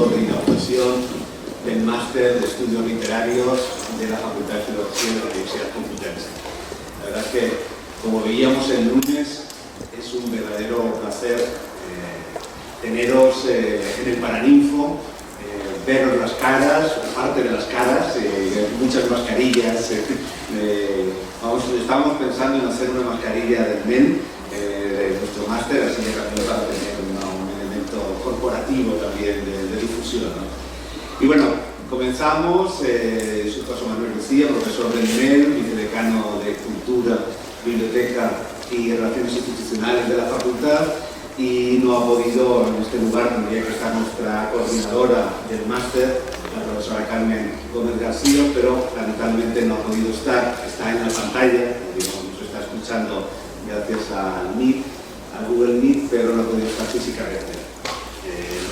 acto de inauguración del Máster de Estudios Literarios de la Facultad de Filología de la Universidad Complutense. La verdad es que, como veíamos el lunes, es un verdadero placer teneros en el Paraninfo, veros las caras, parte de las caras, muchas mascarillas. Estábamos pensando en hacer una mascarilla del MEN, de nuestro máster, así que también para tener un elemento corporativo también de difusión, ¿no? Y bueno, comenzamos. Soy José Manuel Lucía, profesor del MEN, vicedecano de Cultura, Biblioteca y Relaciones Institucionales de la Facultad, y no ha podido en este lugar, tendría que estar nuestra coordinadora del máster, la profesora Carmen Gómez García, pero lamentablemente no ha podido estar, está en la pantalla, nos está escuchando gracias al Meet, a Google Meet, pero no ha podido estar físicamente.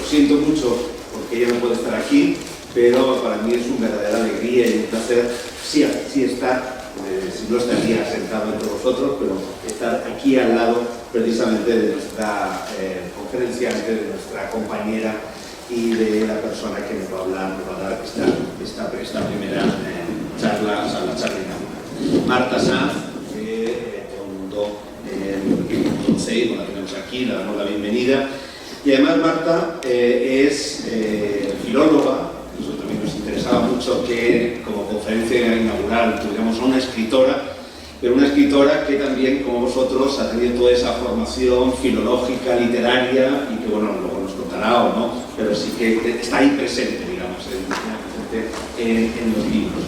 Lo siento mucho porque ella no puede estar aquí, pero para mí es una verdadera alegría y un placer sí estar, si no estaría sentado entre vosotros, pero estar aquí al lado precisamente de nuestra conferenciante, de nuestra compañera y de la persona que nos va a hablar, nos va a dar esta primera charla, la charla inaugurativa. Marta Sanz, que todo el mundo conocéis, la tenemos aquí, le damos la bienvenida. Y además Marta es filóloga. Nosotros también nos interesaba mucho que como conferencia inaugural tuviéramos a una escritora, pero una escritora que también, como vosotros, ha tenido toda esa formación filológica, literaria, y que, bueno, luego nos contará o no, pero sí que está ahí presente, digamos, en los libros.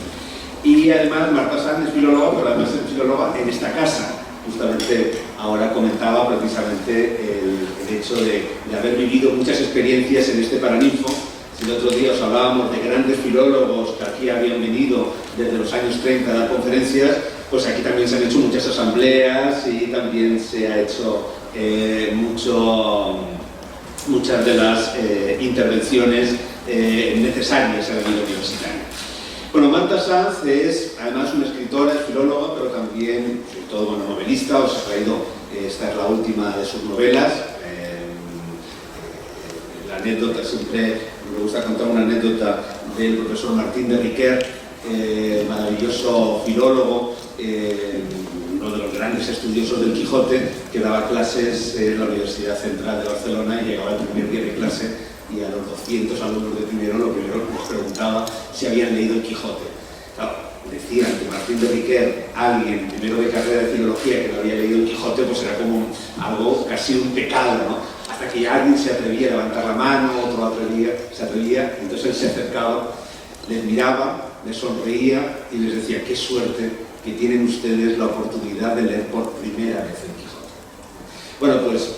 Y además Marta Sanz es filóloga, pero además es filóloga en esta casa. Justamente ahora comentaba precisamente el hecho de haber vivido muchas experiencias en este Paraninfo. Si el otro día os hablábamos de grandes filólogos que aquí habían venido desde los años 30 a dar conferencias, pues aquí también se han hecho muchas asambleas y también se ha hecho muchas de las intervenciones necesarias en la vida universitaria. Bueno, Marta Sanz es además una escritora, es filóloga, pero también, sobre todo, bueno, novelista. Os he traído, esta es la última de sus novelas. La anécdota, siempre me gusta contar una anécdota del profesor Martín de Riquer, maravilloso filólogo, uno de los grandes estudiosos del Quijote, que daba clases en la Universidad Central de Barcelona, y llegaba el primer día de clase y a los 200 alumnos de primero lo primero les preguntaba si habían leído el Quijote. Claro, decían que Martín de Riquer, alguien primero de carrera de filología que no había leído el Quijote, pues era como algo, casi un pecado, ¿no? Hasta que ya alguien se atrevía a levantar la mano, otro se atrevía, entonces él se acercaba, les miraba, les sonreía y les decía: qué suerte que tienen ustedes la oportunidad de leer por primera vez el Quijote. Bueno, pues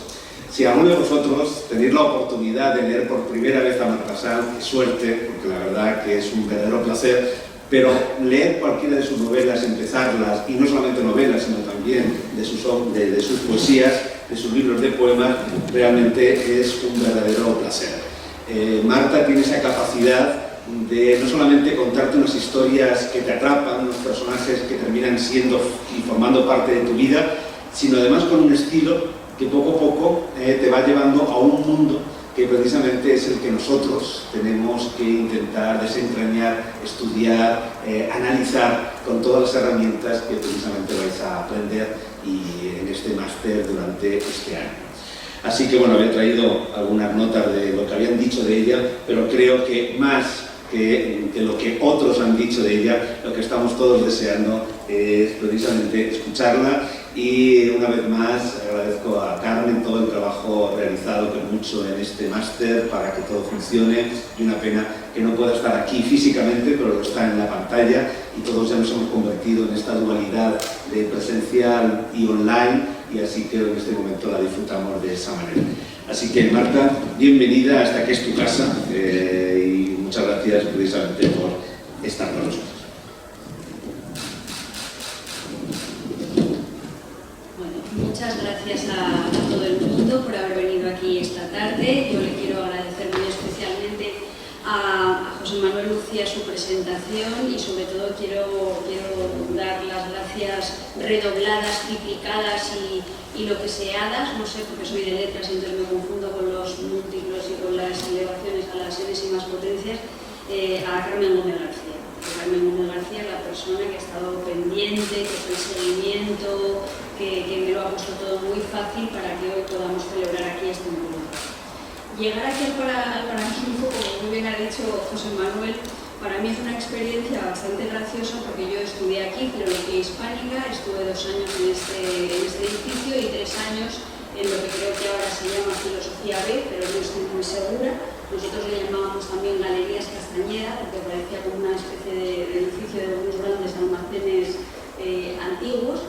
si alguno de vosotros tenéis la oportunidad de leer por primera vez a Marta Sanz, qué suerte, porque la verdad que es un verdadero placer, pero leer cualquiera de sus novelas, empezarlas, y no solamente novelas, sino también de sus poesías, de sus libros de poemas, realmente es un verdadero placer. Marta tiene esa capacidad de no solamente contarte unas historias que te atrapan, unos personajes que terminan siendo y formando parte de tu vida, sino además con un estilo que poco a poco te va llevando a un mundo que precisamente es el que nosotros tenemos que intentar desentrañar, estudiar, analizar con todas las herramientas que precisamente vais a aprender y en este máster durante este año. Así que bueno, había traído algunas notas de lo que habían dicho de ella, pero creo que más que lo que otros han dicho de ella, lo que estamos todos deseando es precisamente escucharla. Y una vez más agradezco a Carmen todo el trabajo realizado, que mucho en este máster para que todo funcione, y una pena que no pueda estar aquí físicamente, pero lo está en la pantalla, y todos ya nos hemos convertido en esta dualidad de presencial y online, y así que en este momento la disfrutamos de esa manera. Así que Marta, bienvenida hasta que es tu casa, y muchas gracias precisamente por estar con nosotros. Muchas gracias a todo el mundo por haber venido aquí esta tarde. Yo le quiero agradecer muy especialmente a José Manuel Lucía su presentación, y sobre todo quiero dar las gracias redobladas, triplicadas y lo que seadas, no sé, porque soy de letras y entonces me confundo con los múltiplos y con las elevaciones a las enésimas potencias, a Carmen Gómez García. Carmen Gómez García es la persona que ha estado pendiente, que hace el seguimiento, que me lo ha puesto todo muy fácil para que hoy podamos celebrar aquí este encuentro. Llegar aquí al Paraninfo, como muy bien ha dicho José Manuel, para mí es una experiencia bastante graciosa porque yo estudié aquí Filología Hispánica, estuve 2 años en este edificio y 3 años en lo que creo que ahora se llama Filosofía B, pero no estoy muy segura. Nosotros le llamábamos también Galerías Castañeda, porque parecía como una especie de edificio de unos grandes almacenes antiguos.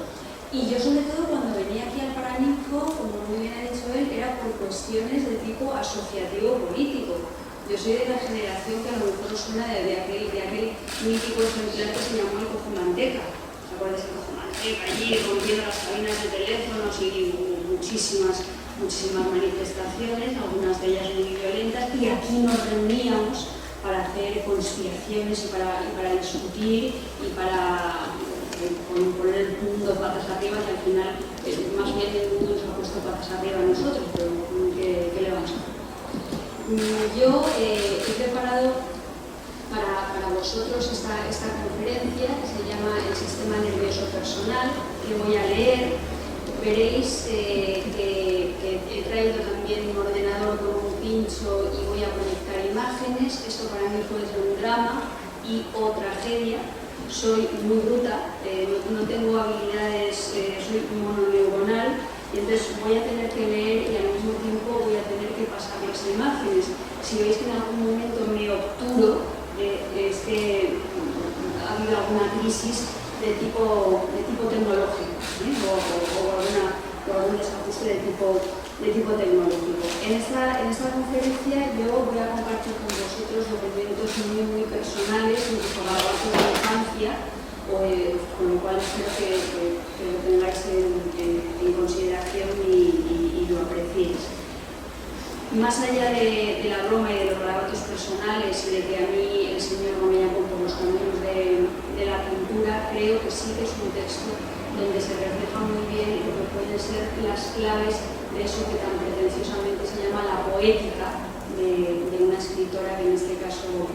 Y yo, sobre todo, cuando venía aquí al Paraninfo, como muy bien ha dicho él, era por cuestiones de tipo asociativo político. Yo soy de la generación que a lo mejor os suena de aquel mítico ejemplar que se llamó el Cojumanteca. ¿Os acordáis del Cojumanteca? Allí rompiendo las cabinas de teléfonos y muchísimas manifestaciones, algunas de ellas muy violentas, y aquí nos reuníamos para hacer conspiraciones y para discutir y para poner el mundo patas arriba, que al final más bien el mundo nos ha puesto patas arriba a nosotros, pero ¿qué le vamos a hacer? Yo he preparado para vosotros esta conferencia que se llama El sistema nervioso personal, que voy a leer. Veréis que he traído también un ordenador con un pincho y voy a conectar imágenes. Esto para mí puede ser un drama o tragedia. Soy muy bruta, no tengo habilidades, soy mononeuronal, y entonces voy a tener que leer y al mismo tiempo voy a tener que pasar las imágenes. Si veis que en algún momento me obturo, es que ha habido alguna crisis de tipo tecnológico, o algún desajuste de tipo tecnológico. En esta conferencia yo voy a compartir con vosotros documentos muy personales, incluso grabados de la infancia, con lo cual espero que lo tengáis en consideración y lo apreciéis. Más allá de la broma y de los relatos personales y de que a mí el señor no me llamó por los caminos de la pintura, creo que sí que es un texto donde se refleja muy bien lo que pueden ser las claves de eso que tan pretenciosamente se llama la poética de una escritora que en este caso soy.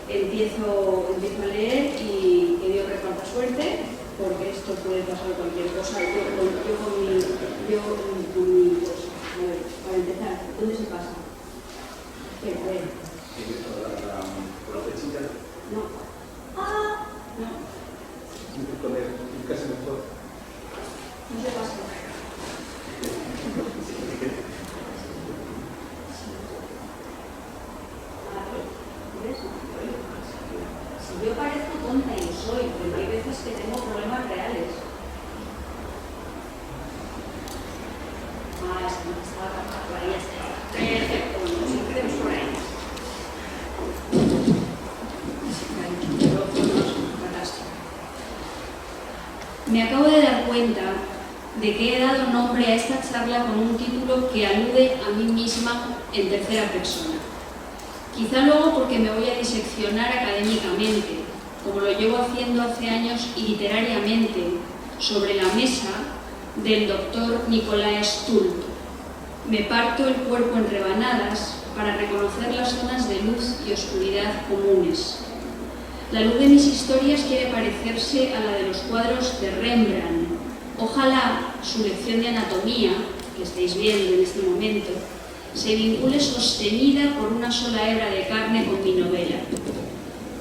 Empiezo a leer y que Dios reparta suerte, porque esto puede pasar cualquier cosa. Yo con mi pues, a ver, para empezar, ¿dónde se pasa? Espera, a ver. ¿Por la flechita? No. No. Casi mejor. No se pasa. ¿Ves? Si yo parezco tonta y lo soy, porque hay veces que tengo problemas reales. Ahí está. Perfecto, nos quedemos por ahí. Me acabo de dar cuenta de que he dado nombre a esta charla con un título que alude a mí misma en tercera persona. Quizá luego porque me voy a diseccionar académicamente, como lo llevo haciendo hace años y literariamente, sobre la mesa del doctor Nicolae Stulp. Me parto el cuerpo en rebanadas para reconocer las zonas de luz y oscuridad comunes. La luz de mis historias quiere parecerse a la de los cuadros de Rembrandt. Ojalá su lección de anatomía, que estáis viendo en este momento, se vincule sostenida por una sola hebra de carne con mi novela.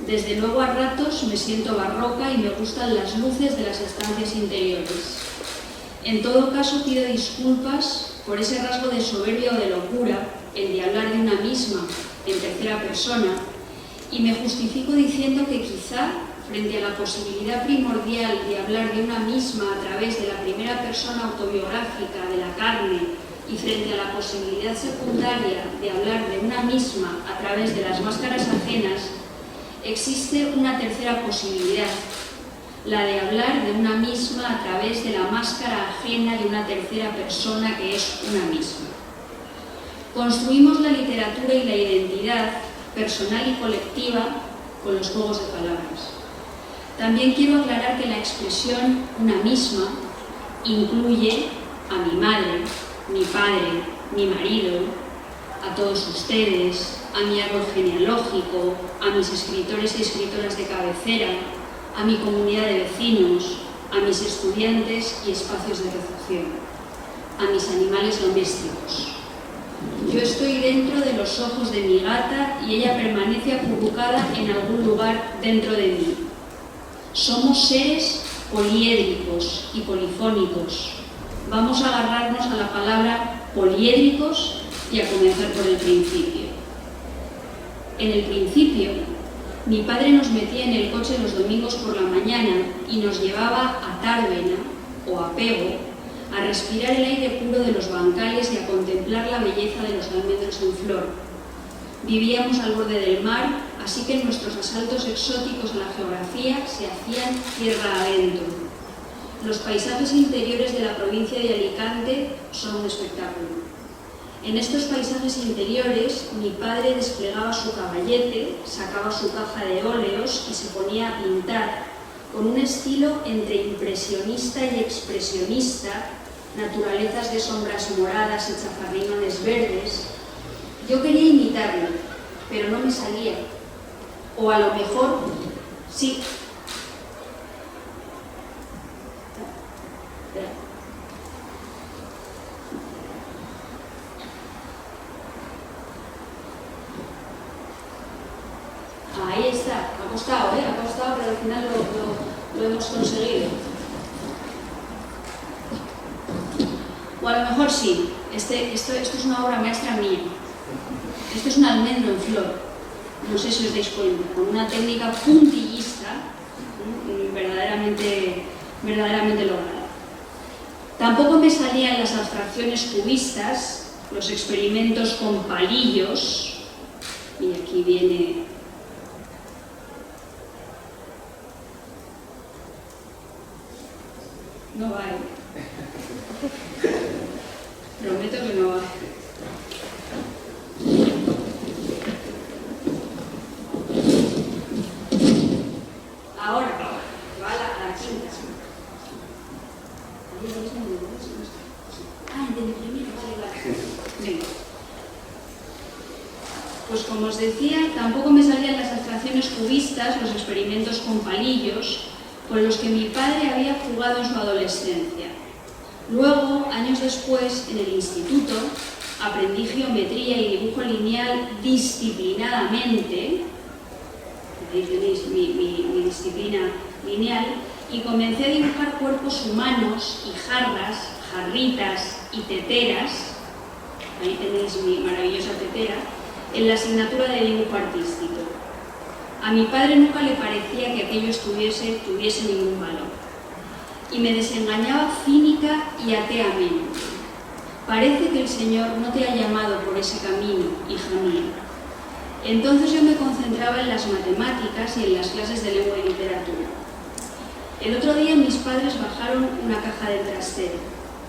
Desde luego a ratos me siento barroca y me gustan las luces de las estancias interiores. En todo caso pido disculpas por ese rasgo de soberbia o de locura, el de hablar de una misma en tercera persona, y me justifico diciendo que quizá, frente a la posibilidad primordial de hablar de una misma a través de la primera persona autobiográfica de la carne y frente a la posibilidad secundaria de hablar de una misma a través de las máscaras ajenas, existe una tercera posibilidad, la de hablar de una misma a través de la máscara ajena de una tercera persona que es una misma. Construimos la literatura y la identidad personal y colectiva con los juegos de palabras. También quiero aclarar que la expresión una misma incluye a mi madre, mi padre, mi marido, a todos ustedes, a mi árbol genealógico, a mis escritores y escritoras de cabecera, a mi comunidad de vecinos, a mis estudiantes y espacios de recepción, a mis animales domésticos. Yo estoy dentro de los ojos de mi gata y ella permanece acurrucada en algún lugar dentro de mí. Somos seres poliédricos y polifónicos. Vamos a agarrarnos a la palabra poliédricos y a comenzar por el principio. En el principio, mi padre nos metía en el coche los domingos por la mañana y nos llevaba a Tárvena o a Pego a respirar el aire puro de los bancales y a contemplar la belleza de los almendros en flor. Vivíamos al borde del mar, así que nuestros asaltos exóticos a la geografía se hacían tierra adentro. Los paisajes interiores de la provincia de Alicante son un espectáculo. En estos paisajes interiores, mi padre desplegaba su caballete, sacaba su caja de óleos y se ponía a pintar, con un estilo entre impresionista y expresionista, naturalezas de sombras moradas y chafarrinones verdes. Yo quería imitarlo, pero no me salía. O a lo mejor, sí. Ahí está, ha costado, pero al final lo hemos conseguido. O a lo mejor sí, esto es una obra maestra mía. Esto es un almendro en flor, no sé si os dais cuenta, con una técnica puntillista verdaderamente lograda. Tampoco me salían las abstracciones cubistas, los experimentos con palillos, y aquí viene... No va, prometo que no va. Ahora, va a la quinta. Ah, entendí primero, vale. Venga. Pues como os decía, tampoco me salían las abstracciones cubistas, los experimentos con palillos, con los que mi padre había jugado en su adolescencia. Luego, años después, en el instituto, aprendí geometría y dibujo lineal disciplinadamente. Ahí tenéis mi disciplina lineal, y comencé a dibujar cuerpos humanos y jarras, jarritas y teteras. Ahí tenéis mi maravillosa tetera, en la asignatura de dibujo artístico. A mi padre nunca le parecía que aquello tuviese ningún valor, y me desengañaba cínica y ateamente. Parece que el Señor no te ha llamado por ese camino, hija mía. Entonces yo me concentraba en las matemáticas y en las clases de lengua y literatura. El otro día mis padres bajaron una caja del trastero.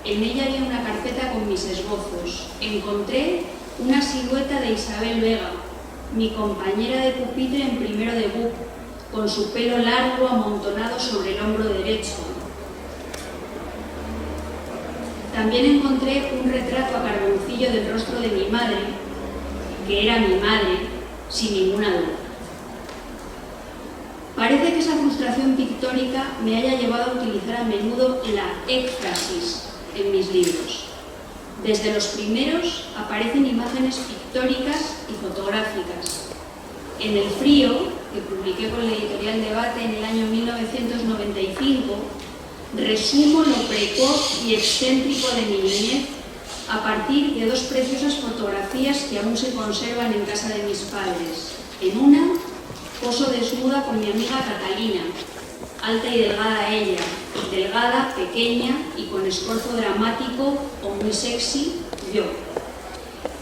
En ella había una carpeta con mis esbozos. Encontré una silueta de Isabel Vega, mi compañera de pupitre en primero de BUP, con su pelo largo amontonado sobre el hombro derecho. También encontré un retrato a carboncillo del rostro de mi madre, que era mi madre, sin ninguna duda. Parece que esa frustración pictórica me haya llevado a utilizar a menudo la éfrasis en mis libros. Desde los primeros aparecen imágenes pictóricas y fotográficas. En El frío, que publiqué con la editorial Debate en el año 1995, resumo lo precoz y excéntrico de mi niñez a partir de dos preciosas fotografías que aún se conservan en casa de mis padres. En una, poso desnuda con mi amiga Catalina, alta y delgada ella, delgada, pequeña y con esfuerzo dramático o muy sexy, yo.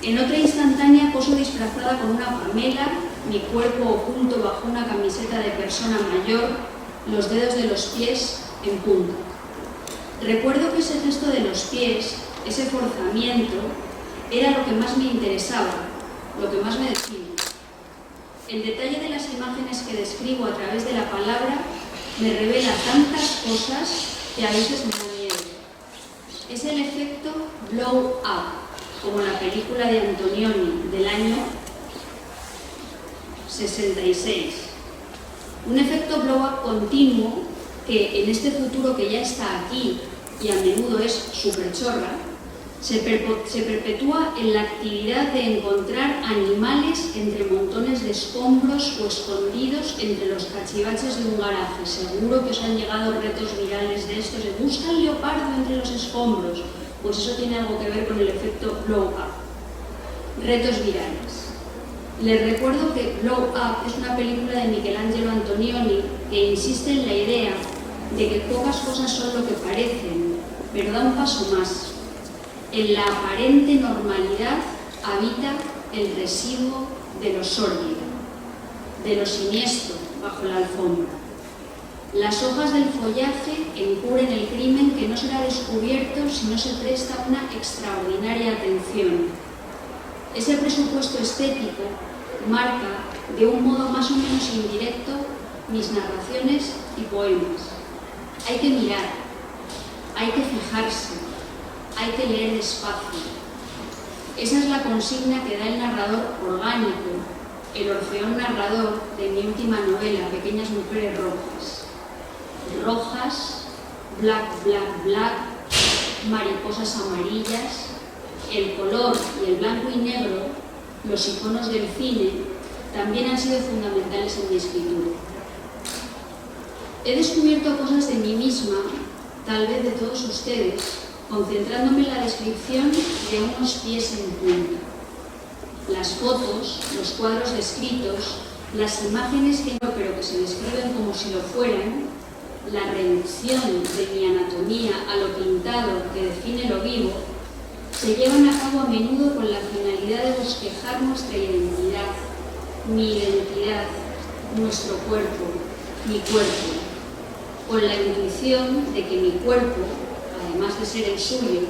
En otra instantánea, poso disfrazada con una Pamela, mi cuerpo oculto bajo una camiseta de persona mayor, los dedos de los pies en punta. Recuerdo que ese gesto de los pies, ese forzamiento, era lo que más me interesaba, lo que más me define. El detalle de las imágenes que describo a través de la palabra me revela tantas cosas que a veces me da miedo. Es el efecto blow up, como la película de Antonioni del año 66. Un efecto blow-up continuo que en este futuro que ya está aquí y a menudo es superchorra, se perpetúa en la actividad de encontrar animales entre montones de escombros o escondidos entre los cachivaches de un garaje. Seguro que os han llegado retos virales de estos de busca el leopardo entre los escombros. Pues eso tiene algo que ver con el efecto blow-up. Retos virales. Les recuerdo que Blow Up es una película de Michelangelo Antonioni que insiste en la idea de que pocas cosas son lo que parecen, pero da un paso más. En la aparente normalidad habita el residuo de lo sórdido, de lo siniestro bajo la alfombra. Las hojas del follaje encubren el crimen que no será descubierto si no se presta una extraordinaria atención. Ese presupuesto estético marca de un modo más o menos indirecto mis narraciones y poemas. Hay que mirar, hay que fijarse, hay que leer despacio. Esa es la consigna que da el narrador orgánico, el Orfeón narrador de mi última novela, Pequeñas mujeres rojas. Rojas, black, black, black, mariposas amarillas, el color y el blanco y negro, los iconos del cine, también han sido fundamentales en mi escritura. He descubierto cosas de mí misma, tal vez de todos ustedes, concentrándome en la descripción de unos pies en punta. Las fotos, los cuadros descritos, las imágenes que no, pero que se describen como si lo fueran, la reducción de mi anatomía a lo pintado que define lo vivo, se llevan a cabo a menudo con la finalidad de bosquejar nuestra identidad, mi identidad, nuestro cuerpo, mi cuerpo, con la intuición de que mi cuerpo, además de ser el suyo,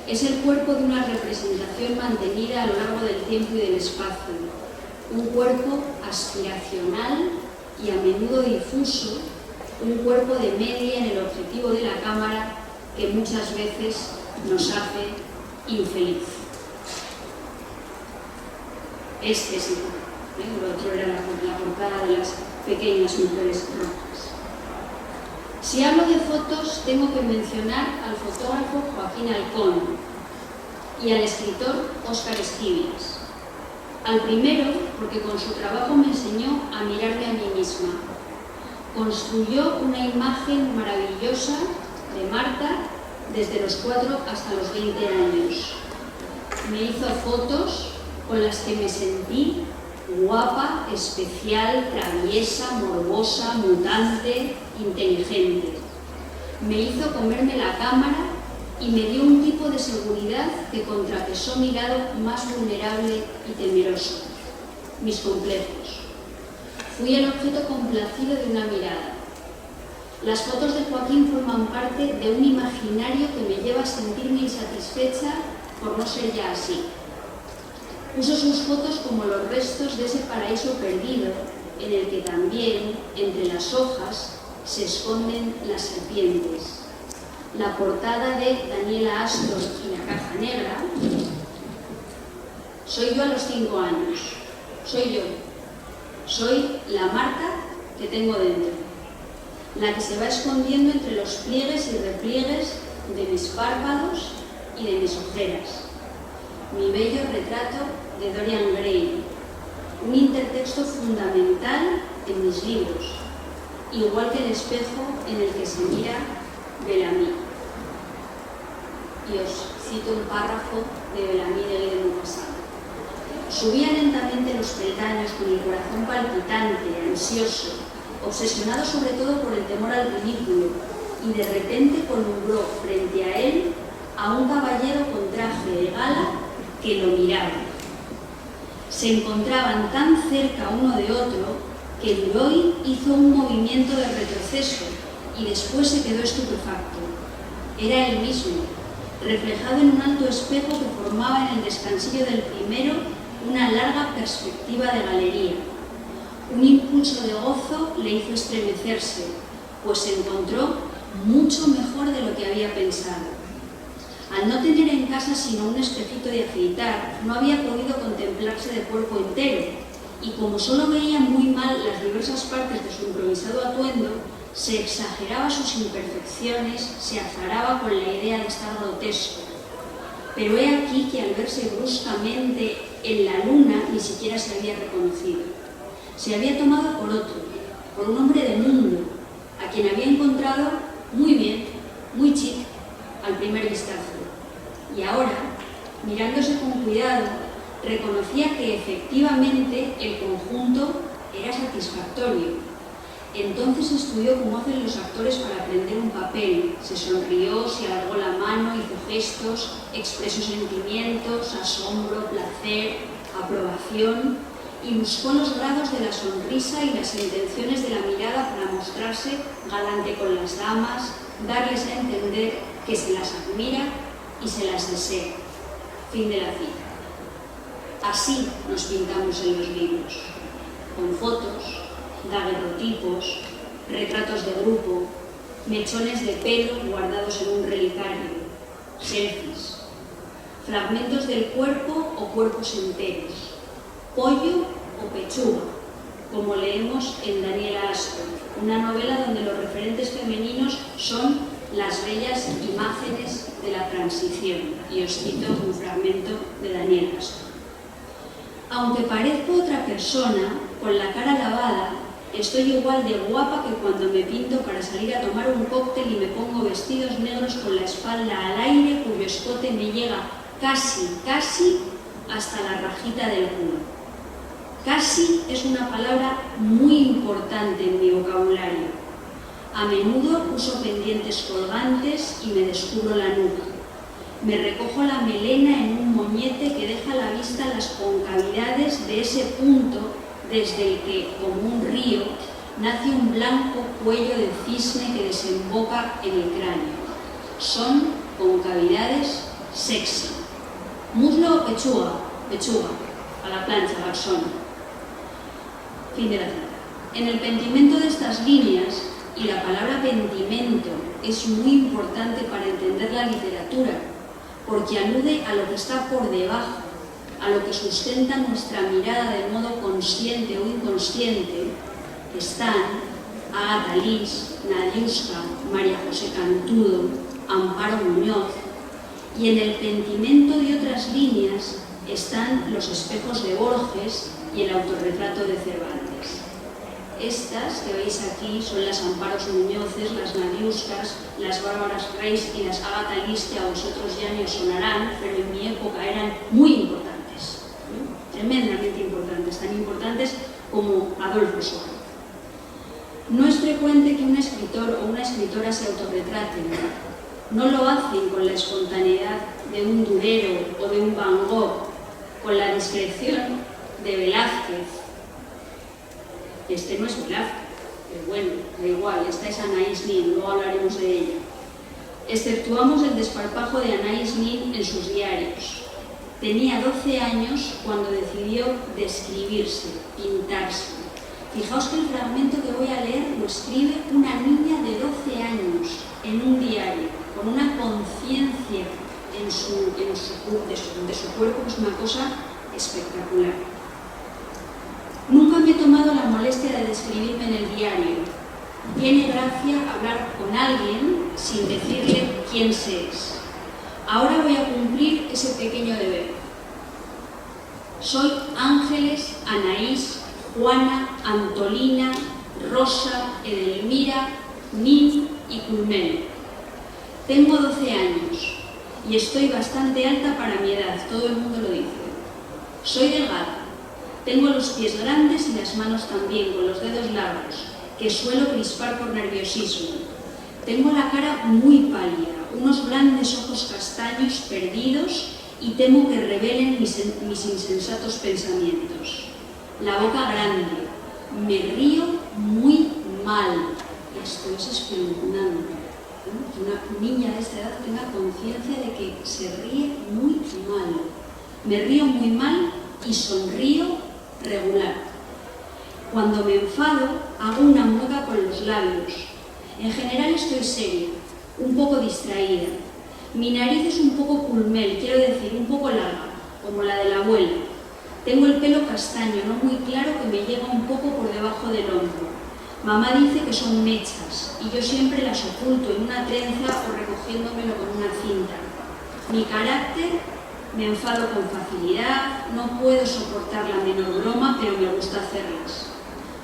es el cuerpo de una representación mantenida a lo largo del tiempo y del espacio, un cuerpo aspiracional y a menudo difuso, un cuerpo de media en el objetivo de la cámara que muchas veces nos hace infeliz. Este sí, lo otro era la portada de las Pequeñas mujeres rojas. Si hablo de fotos, tengo que mencionar al fotógrafo Joaquín Alcón y al escritor Óscar Esquivias. Al primero, porque con su trabajo me enseñó a mirarme a mí misma. Construyó una imagen maravillosa de Marta desde los 4 hasta los 20 años. Me hizo fotos con las que me sentí guapa, especial, traviesa, morbosa, mutante, inteligente. Me hizo comerme la cámara y me dio un tipo de seguridad que contrapesó mi lado más vulnerable y temeroso, mis complejos. Fui el objeto complacido de una mirada. Las fotos de Joaquín forman parte de un imaginario que me lleva a sentirme insatisfecha por no ser ya así. Uso sus fotos como los restos de ese paraíso perdido en el que también, entre las hojas, se esconden las serpientes. La portada de Daniela Astor y la caja negra. Soy yo a los 5 años. Soy yo. Soy la Marta que tengo dentro, la que se va escondiendo entre los pliegues y repliegues de mis párpados y de mis ojeras. Mi bello retrato de Dorian Gray, un intertexto fundamental en mis libros, igual que el espejo en el que se mira Bellamy. Y os cito un párrafo de Bellamy de Guy de Maupassant. Subía lentamente los peldaños con el corazón palpitante, ansioso, obsesionado sobre todo por el temor al ridículo, y de repente columbró frente a él a un caballero con traje de gala que lo miraba. Se encontraban tan cerca uno de otro que Duroy hizo un movimiento de retroceso y después se quedó estupefacto. Era él mismo, reflejado en un alto espejo que formaba en el descansillo del primero una larga perspectiva de galería. Un impulso de gozo le hizo estremecerse, pues se encontró mucho mejor de lo que había pensado. Al no tener en casa sino un espejito de afeitar, no había podido contemplarse de cuerpo entero, y como solo veía muy mal las diversas partes de su improvisado atuendo, se exageraba sus imperfecciones, se azaraba con la idea de estar grotesco. Pero he aquí que al verse bruscamente en la luna ni siquiera se había reconocido. Se había tomado por otro, por un hombre de mundo, a quien había encontrado muy bien, muy chic, al primer vistazo. Y ahora, mirándose con cuidado, reconocía que efectivamente el conjunto era satisfactorio. Entonces estudió cómo hacen los actores para aprender un papel. Se sonrió, se alargó la mano, hizo gestos, expresó sentimientos, asombro, placer, aprobación, y buscó los grados de la sonrisa y las intenciones de la mirada para mostrarse galante con las damas, darles a entender que se las admira y se las desea. Fin de la cita. Así nos pintamos en los libros, con fotos, daguerrotipos, retratos de grupo, mechones de pelo guardados en un relicario, selfies, fragmentos del cuerpo o cuerpos enteros, pollo o pechuga, como leemos en Daniela Astor, una novela donde los referentes femeninos son las bellas imágenes de la transición. Y os cito un fragmento de Daniela Astor. Aunque parezco otra persona, con la cara lavada, estoy igual de guapa que cuando me pinto para salir a tomar un cóctel y me pongo vestidos negros con la espalda al aire, cuyo escote me llega casi hasta la rajita del culo. Casi es una palabra muy importante en mi vocabulario. A menudo uso pendientes colgantes y me descubro la nuca. Me recojo la melena en un moñete que deja a la vista las concavidades de ese punto desde el que, como un río, nace un blanco cuello de cisne que desemboca en el cráneo. Son concavidades sexy. Muslo o pechuga, a la plancha, garzón. Fin de la cita. En el pentimento de estas líneas, y la palabra pentimento es muy importante para entender la literatura, porque alude a lo que está por debajo, a lo que sustenta nuestra mirada de modo consciente o inconsciente, están Agatha Lis, Nadiuska, María José Cantudo, Amparo Muñoz, y en el pentimento de otras líneas están los espejos de Borges y el autorretrato de Cervantes. Estas que veis aquí son las Amparos Muñozes, las Nadiuskas, las Bárbaras Reis y las Agatha Lis, que a vosotros ya ni os sonarán, pero en mi época eran muy importantes, tremendamente importantes, tan importantes como Adolfo Suárez. No es frecuente que un escritor o una escritora se autorretraten. No lo hacen con la espontaneidad de un Durero o de un Van Gogh, con la discreción de Velázquez. Este no es Velázquez, pero bueno, da igual, esta es Anaïs Nin, luego hablaremos de ella. Exceptuamos el desparpajo de Anaïs Nin en sus diarios. Tenía 12 años cuando decidió describirse, pintarse. Fijaos que el fragmento que voy a leer lo escribe una niña de 12 años en un diario, con una conciencia de su cuerpo, que es una cosa espectacular. Nunca me he tomado la molestia de describirme en el diario. Tiene gracia hablar con alguien sin decirle quién se es. Ahora voy a cumplir ese pequeño deber. Soy Ángeles, Anaís, Juana, Antolina, Rosa, Edelmira, Nin y Culmel. Tengo 12 años y estoy bastante alta para mi edad, todo el mundo lo dice. Soy delgada. Tengo los pies grandes y las manos también, con los dedos largos, que suelo crispar por nerviosismo. Tengo la cara muy pálida, unos grandes ojos castaños perdidos y temo que revelen mis insensatos pensamientos. La boca grande, me río muy mal. Esto es espeluznante, ¿no? Que una niña de esta edad tenga conciencia de que se ríe muy mal. Me río muy mal y sonrío regular. Cuando me enfado, hago una mueca con los labios. En general estoy seria, un poco distraída, Mi nariz es un poco culmel, quiero decir, un poco larga, como la de la abuela. Tengo el pelo castaño, no muy claro, que me llega un poco por debajo del hombro. Mamá dice que son mechas y yo siempre las oculto en una trenza o recogiéndomelo con una cinta. Mi carácter, me enfado con facilidad, no puedo soportar la menor broma, pero me gusta hacerlas.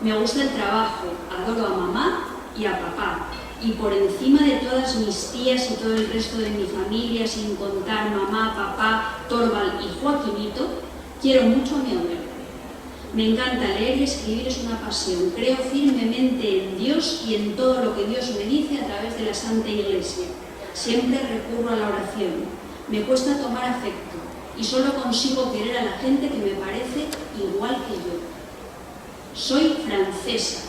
Me gusta el trabajo, adoro a mamá y a papá. Y por encima de todas mis tías y todo el resto de mi familia, sin contar mamá, papá, Torvald y Joaquinito, quiero mucho a mi abuelo. Me encanta leer y escribir, es una pasión. Creo firmemente en Dios y en todo lo que Dios me dice a través de la Santa Iglesia. Siempre recurro a la oración. Me cuesta tomar afecto y solo consigo querer a la gente que me parece igual que yo. Soy francesa.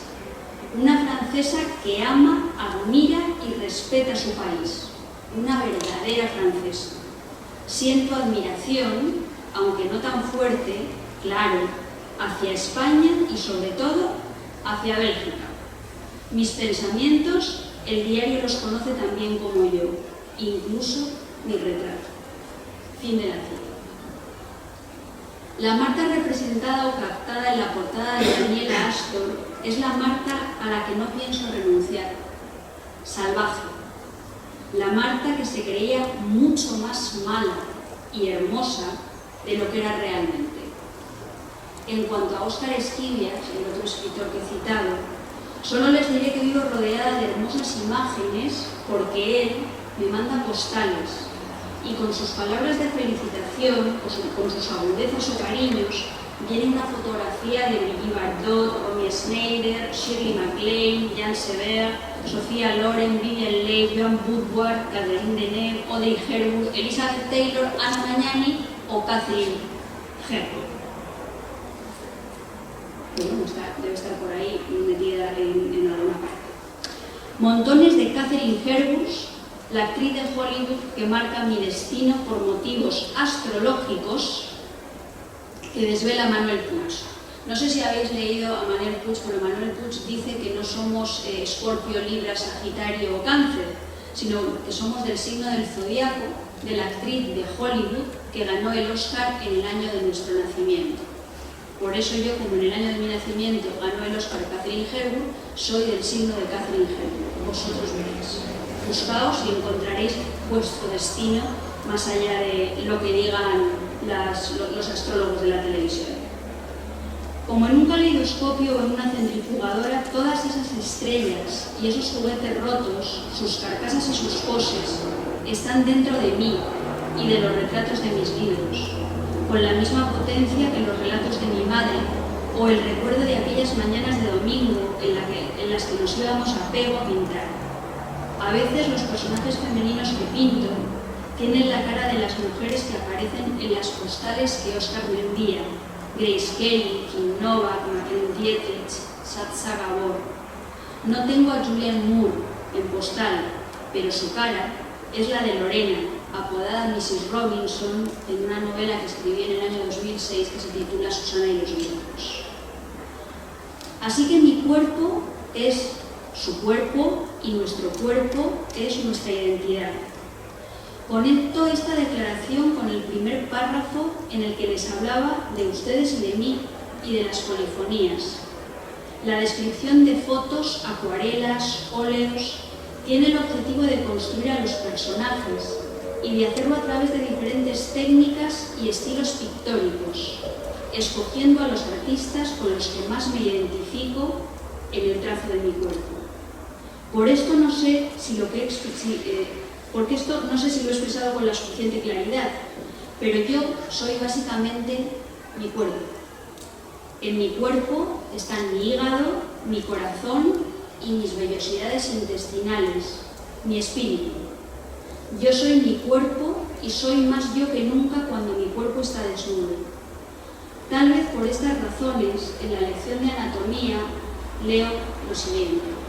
Una francesa que ama, admira y respeta su país. Una verdadera francesa. Siento admiración, aunque no tan fuerte, claro, hacia España y sobre todo hacia Bélgica. Mis pensamientos, el diario los conoce tan bien como yo, incluso mi retrato. Fin de la cita. La Marta representada o captada en la portada de Daniela Astor es la Marta a la que no pienso renunciar. Salvaje. La Marta que se creía mucho más mala y hermosa de lo que era realmente. En cuanto a Óscar Esquivias, el otro escritor que he citado, solo les diré que vivo rodeada de hermosas imágenes porque él me manda postales y con sus palabras de felicitación, con sus agudezas o cariños, viene una fotografía de Brigitte Bardot, Romy Schneider, Shirley MacLaine, Jean Sever, Sofía Loren, Vivian Leigh, Joan Woodward, Catherine Deneuve, Audrey Hepburn, Elizabeth Taylor, Anna Magnani o Katharine Hepburn. Bueno, debe estar por ahí metida en alguna parte. Montones de Katharine Hepburn, la actriz de Hollywood que marca mi destino por motivos astrológicos que desvela Manuel Puig. No sé si habéis leído a Manuel Puig, pero Manuel Puig dice que no somos Escorpio, Libra, Sagitario o Cáncer, sino que somos del signo del zodiaco de la actriz de Hollywood que ganó el Oscar en el año de nuestro nacimiento. Por eso yo, como en el año de mi nacimiento ganó el Oscar Katharine Hepburn, soy del signo de Katharine Hepburn. Vosotros veréis. Buscaos y encontraréis vuestro destino más allá de lo que digan los astrólogos de la televisión. Como en un caleidoscopio o en una centrifugadora, todas esas estrellas y esos juguetes rotos, sus carcasas y sus poses, están dentro de mí y de los retratos de mis libros, con la misma potencia que los relatos de mi madre o el recuerdo de aquellas mañanas de domingo en las que nos íbamos a Pego a pintar. A veces los personajes femeninos que pinto tienen la cara de las mujeres que aparecen en las postales que Óscar me envía. Grace Kelly, Kim Novak, Marlene Dietrich, Sacha Gabor. No tengo a Julianne Moore en postal, pero su cara es la de Lorena, apodada Mrs. Robinson, en una novela que escribí en el año 2006 que se titula Susana y los viejos. Así que mi cuerpo es su cuerpo y nuestro cuerpo es nuestra identidad. Conecto esta declaración con el primer párrafo en el que les hablaba de ustedes y de mí y de las polifonías. La descripción de fotos, acuarelas, óleos, tiene el objetivo de construir a los personajes y de hacerlo a través de diferentes técnicas y estilos pictóricos, escogiendo a los artistas con los que más me identifico en el trazo de mi cuerpo. Por esto no sé si lo he expresado con la suficiente claridad, pero yo soy básicamente mi cuerpo. En mi cuerpo están mi hígado, mi corazón y mis vellosidades intestinales, mi espíritu. Yo soy mi cuerpo y soy más yo que nunca cuando mi cuerpo está desnudo. Tal vez por estas razones, en la lección de anatomía leo lo siguiente.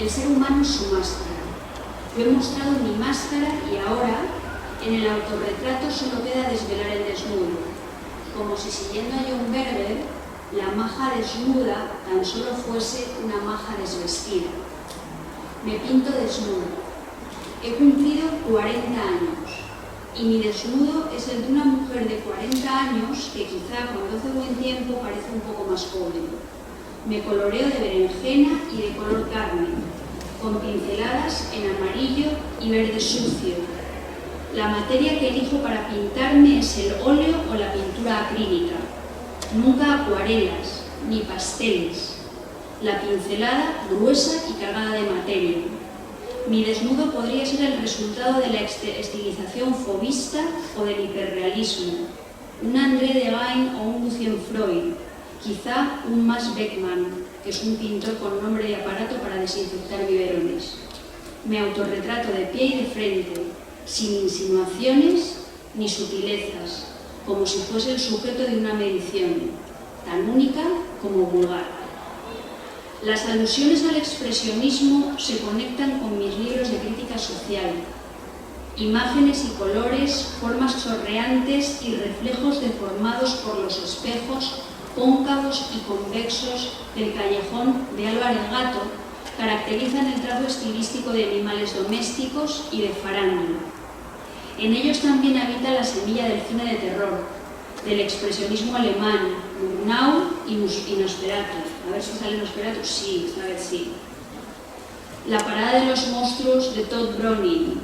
El ser humano es su máscara. Yo he mostrado mi máscara y ahora, en el autorretrato, solo queda desvelar el desnudo, como si siguiendo a John Berger, la maja desnuda tan solo fuese una maja desvestida. Me pinto desnuda. He cumplido 40 años y mi desnudo es el de una mujer de 40 años que quizá cuando hace buen tiempo parece un poco más joven. Me coloreo de berenjena y de color carne, con pinceladas en amarillo y verde sucio. La materia que elijo para pintarme es el óleo o la pintura acrílica. Nunca acuarelas ni pasteles. La pincelada gruesa y cargada de materia. Mi desnudo podría ser el resultado de la estilización fauvista o del hiperrealismo, un André Degain o un Lucien Freud, quizá un Max Beckmann, que es un pintor con nombre y aparato para desinfectar biberones. Me autorretrato de pie y de frente, sin insinuaciones ni sutilezas, como si fuese el sujeto de una medición, tan única como vulgar. Las alusiones al expresionismo se conectan con mis libros de crítica social. Imágenes y colores, formas chorreantes y reflejos deformados por los espejos cóncavos y convexos del callejón de Álvarez Gato caracterizan el trazo estilístico de animales domésticos y de farándula. En ellos también habita la semilla del cine de terror, del expresionismo alemán, Murnau y Nosferatu. A ver si sale Nosferatu. Sí, a ver sí. La parada de los monstruos de Todd Browning.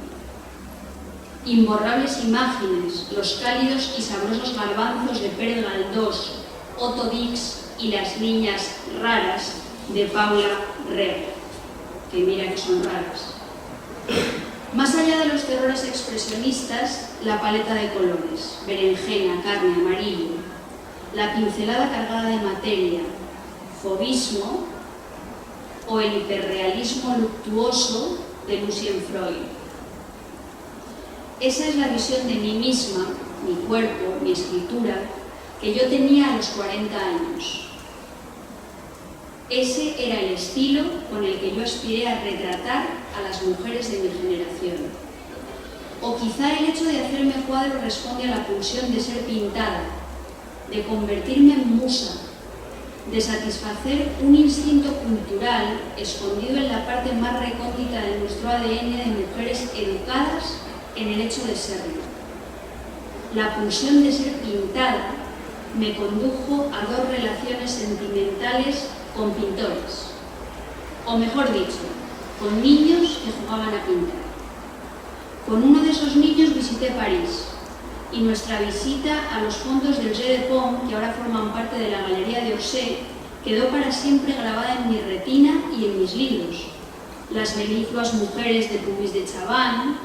Imborrables imágenes, los cálidos y sabrosos garbanzos de Pérez Galdós, Otto Dix y las niñas raras de Paula Rego, que mira que son raras. Más allá de los terrores expresionistas, la paleta de colores, berenjena, carne, amarillo, la pincelada cargada de materia, fauvismo o el hiperrealismo luctuoso de Lucien Freud. Esa es la visión de mí misma, mi cuerpo, mi escritura, que yo tenía a los 40 años. Ese era el estilo con el que yo aspiré a retratar a las mujeres de mi generación. O quizá el hecho de hacerme cuadro responde a la pulsión de ser pintada, de convertirme en musa, de satisfacer un instinto cultural escondido en la parte más recóndita de nuestro ADN de mujeres educadas en el hecho de serlo. La pulsión de ser pintada me condujo a dos relaciones sentimentales con pintores, o mejor dicho, con niños que jugaban a pintar. Con uno de esos niños visité París y nuestra visita a los fondos del Jeu de Paume, que ahora forman parte de la Galería de Orsay, quedó para siempre grabada en mi retina y en mis libros. Las melifluas mujeres de Puvis de Chavannes,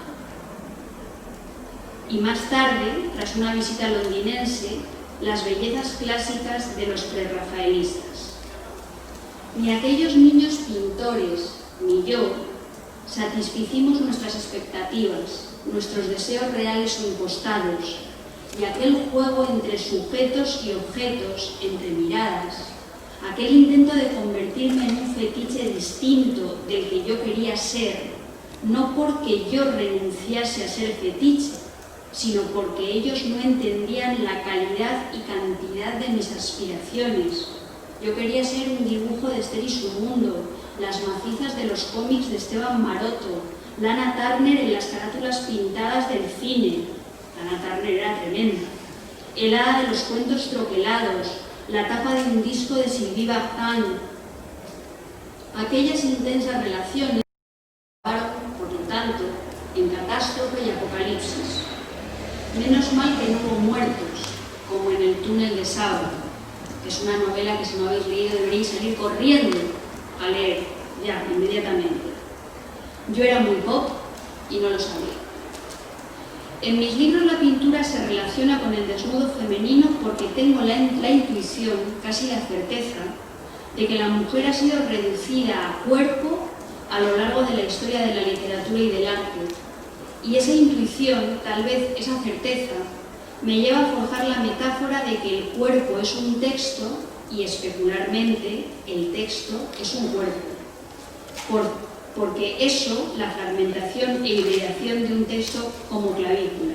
y más tarde, tras una visita londinense, las bellezas clásicas de los prerrafaelistas. Ni aquellos niños pintores, ni yo, satisficimos nuestras expectativas, nuestros deseos reales o impostados, y aquel juego entre sujetos y objetos, entre miradas, aquel intento de convertirme en un fetiche distinto del que yo quería ser, no porque yo renunciase a ser fetiche, sino porque ellos no entendían la calidad y cantidad de mis aspiraciones. Yo quería ser un dibujo de Esther y su mundo, las macizas de los cómics de Esteban Maroto, Lana Turner en las carátulas pintadas del cine. Lana Turner era tremenda. El hada de los cuentos troquelados, la tapa de un disco de Sylvie Vartan. Aquellas intensas relaciones acabaron, por lo tanto, en catástrofe y apocalipsis. Menos mal que no hubo muertos, como en El túnel de sábado, que es una novela que si no habéis leído deberíais salir corriendo a leer, ya, inmediatamente. Yo era muy pop y no lo sabía. En mis libros la pintura se relaciona con el desnudo femenino porque tengo la intuición, casi la certeza, de que la mujer ha sido reducida a cuerpo a lo largo de la historia de la literatura y del arte. Y esa intuición, tal vez esa certeza, me lleva a forjar la metáfora de que el cuerpo es un texto y especularmente el texto es un cuerpo. Porque eso, la fragmentación e hibridación de un texto como clavícula,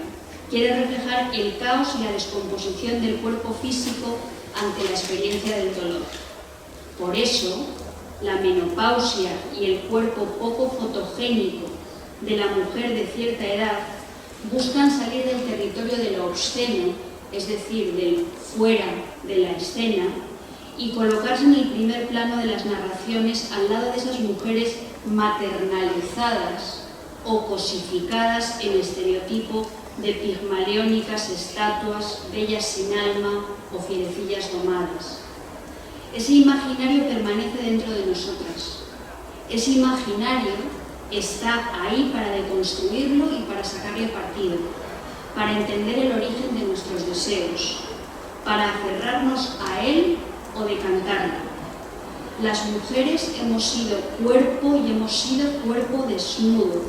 quiere reflejar el caos y la descomposición del cuerpo físico ante la experiencia del dolor. Por eso, la menopausia y el cuerpo poco fotogénico de la mujer de cierta edad buscan salir del territorio de lo obsceno, es decir, del fuera de la escena, y colocarse en el primer plano de las narraciones al lado de esas mujeres maternalizadas o cosificadas en estereotipo de pigmaleónicas estatuas, bellas sin alma o fierecillas domadas. Ese imaginario permanece dentro de nosotras. Ese imaginario está ahí para deconstruirlo y para sacarle partido, para entender el origen de nuestros deseos, para aferrarnos a él o decantarlo. Las mujeres hemos sido cuerpo y hemos sido cuerpo desnudo,